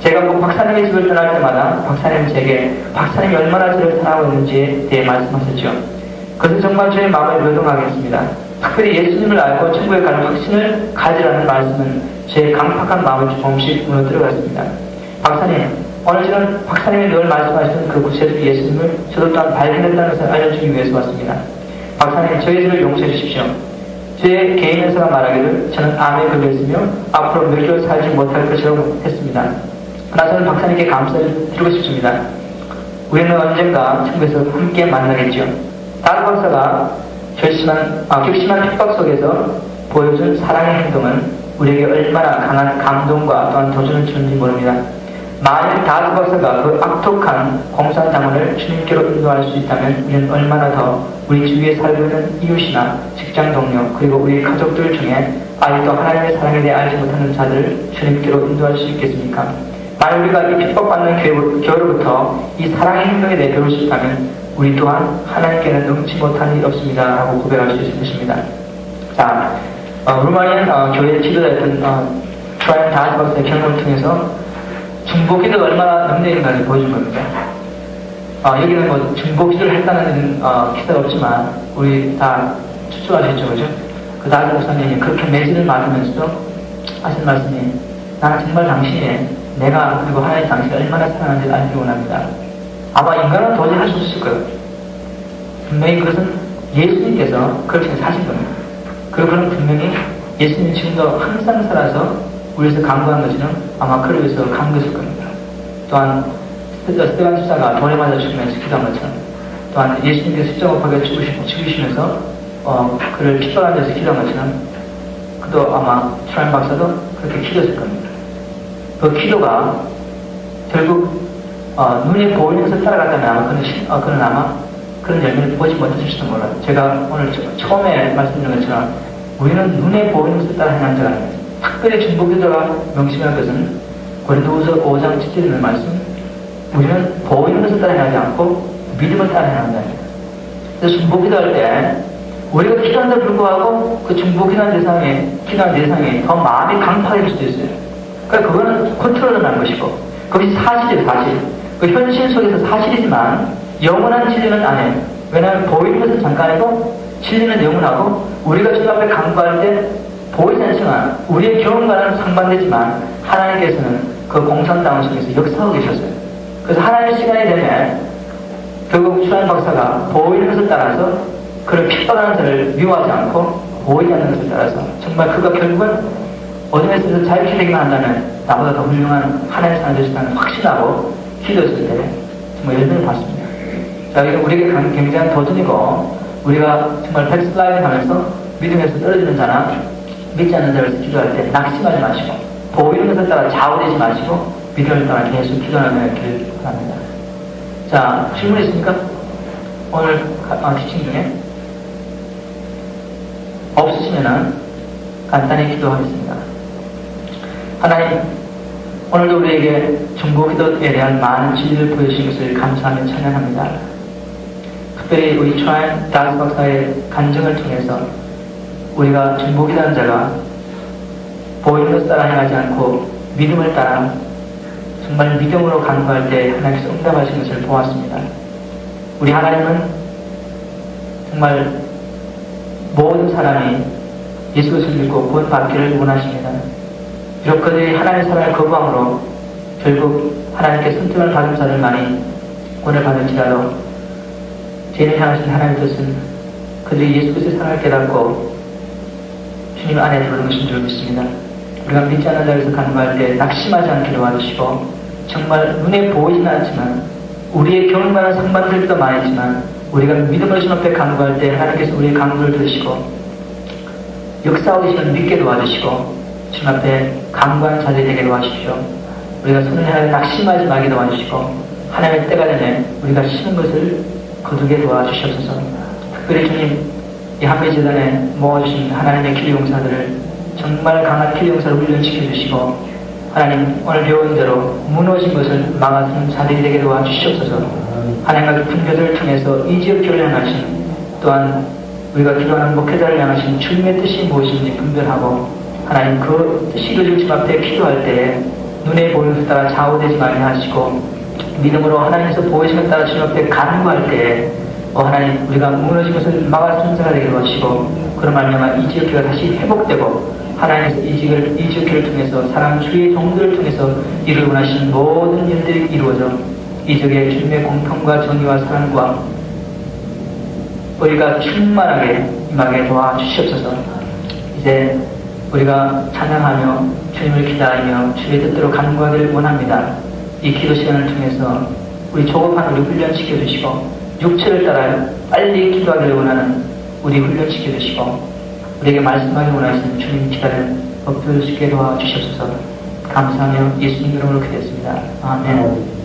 제가 박사님의 집을 떠날 때마다 박사님은 제게 박사님이 얼마나 저를 사랑하고 있는지에 대해 말씀하셨죠. 그것은 정말 저의 마음을 요동하게 했습니다. 특별히 예수님을 알고 천국에 가는 확신을 가지라는 말씀은 제 강팍한 마음을 조금씩 무너뜨려갔습니다. 박사님, 오늘 저는 박사님이 늘 말씀하시는 그 구체적 예수님을 저도 또한 발견했다는 것을 알려주기 위해서 왔습니다. 박사님, 저희들을 용서해 주십시오. 제 개인 연사가 말하기를 저는 암에 걸려있으며 앞으로 몇 개월 살지 못할 것이라고 했습니다. 그러나 저는 박사님께 감사를 드리고 싶습니다. 우리는 언젠가 천국에서 함께 만나겠죠. 다른 박사가 격심한 핍박 속에서 보여준 사랑의 행동은 우리에게 얼마나 강한 감동과 또한 도전을 주는지 모릅니다. 만일 다른 박사가 그 악독한 공산당원을 주님께로 인도할 수 있다면 우리는 얼마나 더 우리 주위에 살고 있는 이웃이나 직장 동료 그리고 우리 가족들 중에 아직도 하나님의 사랑에 대해 알지 못하는 자들을 주님께로 인도할 수 있겠습니까? 만일 우리가 이 핍박받는 교회로부터 이 사랑의 행동에 대해 배울 수 있다면 우리 또한 하나님께는 능치 못한 일이 없습니다 라고 고백할 수 있을 것입니다. 자, 루마니안 교회 지도자였던 추하연 다지 박사의 경험을 통해서 중보기도가 얼마나 능력인가를 보여준 겁니다. 여기는 뭐 중보기도를 했다는 기사가 없지만 우리 다 추측하셨죠, 그죠? 그 다지 목사님이 그렇게 매질을 맞으면서도 하신 말씀이 나는 정말 당신이 내가 그리고 하나님 당신이 얼마나 사랑하는지를 알기 원합니다. 아마 인간은 도저히 할 수 없을 거예요. 분명히 그것은 예수님께서 그렇게 사신 겁니다. 그리고 그는 분명히 예수님이 지금도 항상 살아서 우리에서 강구한 것은 아마 그를 위해서 강구했을 겁니다. 또한 스테반 집사가 돌에 맞아 죽으면서 기도한 것처럼 또한 예수님께서 십자가 못 박혀 죽으시면서 그를 핍박한 데서 기도한 것처럼 그도 아마 트라인 박사도 그렇게 기도했을 겁니다. 그 기도가 결국 눈에 보이는 것을 따라갔다면 아마 그는 아마 그런 열매를 보지 못했을지도 몰라요. 제가 오늘 처음에 말씀드린 것처럼 우리는 눈에 보이는 것을 따라 행한 자가 아닙니다. 특별히 중보기도가 명심할 것은 고린도후서 5장 7절에 있는 말씀, 우리는 보이는 것을 따라 행하지 않고 믿음을 따라 행한다. 그래서 중보기도할 때 우리가 기도한데도 불구하고 그 중보기도한 대상에 더 마음이 강팍해질 수도 있어요. 그러니까 그거는 컨트롤을 하는 것이고 그것이 사실이에요. 사실. 그 현실 속에서 사실이지만 영원한 진리는 아니에요. 왜냐하면 보이는 것은 잠깐이고 진리는 영원하고 우리가 주님 앞에 간구할 때 보이지 않지만 우리의 경험과는 상반되지만 하나님께서는 그 공산당 속에서 역사하고 계셨어요. 그래서 하나님의 시간이 되면 결국 트라인 박사가 보이는 것을 따라서 그를 핍박하는 자를 미워하지 않고 보이지 않는 것을 따라서 정말 그가 결국은 어둠에서 자유케 되기만 한다면 나보다 더 훌륭한 하나님의 사람이 되시다는 확신하고 기도했을 때 정말 열매를 봤습니다. 자, 이거 우리에게 굉장한 도전이고 우리가 정말 백슬라이드 하면서 믿음에서 떨어지는 자나 믿지 않는 자를 기도할 때 낙심하지 마시고 보이는 것을 따라 좌우되지 마시고 믿음을 따라 계속 기도하는 길 바랍니다. 자, 질문 있습니까? 오늘 티칭 중에 없으시면은 간단히 기도하겠습니다. 하나님, 오늘도 우리에게 중보기도에 대한 많은 진리를 보여주신 것을 감사하며 찬양합니다. 특별히 우리 트라인 다스 박사의 간증을 통해서 우리가 중보기도하는 자가 보이는 것을 따라 행하지 않고 믿음을 따라 정말 믿음으로 간구할 때 하나님께서 응답하신 것을 보았습니다. 우리 하나님은 정말 모든 사람이 예수 그리스도를 믿고 구원받기를 원하십니다. 비록 그들이 하나님의 사랑을 거부함으로 결국 하나님께 선택을 받은 자들만이 구원을 받을지라도 죄를 향하신 하나님의 뜻은 그들이 예수 그리스도의 사랑을 깨닫고 주님 안에 들어오는 것인 줄 믿습니다. 우리가 믿지 않는 자에서 간구할 때 낙심하지 않게 도와주시고 정말 눈에 보이지는 않지만 우리의 경험과는 상반될 때도 많았지만 우리가 믿음으로 주님 앞에 간구할 때 하나님께서 우리의 간구를 들으시고 역사하시는 믿게 도와주시고 주님 앞에 간구하는 자들이 되게 도와주십시오. 우리가 손을 향해 낙심하지 말게 도와주시고 하나님의 때가 되면 우리가 심은 것을 거두게 도와주시옵소서. 특별히 주님 이 한배재단에 모아주신 하나님의 기도용사들을 정말 강한 기도용사를 훈련시켜주시고 하나님 오늘 배운 대로 무너진 것을 막아서는 자들이 되게 도와주시옵소서. 하나님과 깊은 교도를 통해서 이 지역 교회를 향하신 또한 우리가 기도하는 목회자를 향하신 주님의 뜻이 무엇인지 분별하고 하나님 그 뜻이 이루어질 주님 앞에 기도할 때에 눈에 보이는 것을 따라 좌우되지 말게 하시고 믿음으로 하나님께서 보이신 것을 따라 주님 앞에 간구할 때에 하나님 우리가 무너진 것을 막을 선자가 되게 도와주시고 그런 말미암아 이 지역 교회가 다시 회복되고 하나님께서 이 지역 교회를 통해서 사랑 주의 종들을 통해서 이루어 원하시는 모든 일들이 이루어져 이 지역에 주님의 공평과 정의와 사랑과 우리가 충만하게 임하게 도와주시옵소서. 이제 우리가 찬양하며 주님을 기다리며 주의 뜻대로 간구하기를 원합니다. 이 기도 시간을 통해서 우리 조급한 우리 훈련시켜 주시고 육체를 따라 빨리 기도하기를 원하는 우리 훈련시켜 주시고 우리에게 말씀하기 원하시는 주님 기다리는 법도를 쉽게 도와주시옵소서. 감사하며 예수님 이름으로 기도했습니다. 아멘.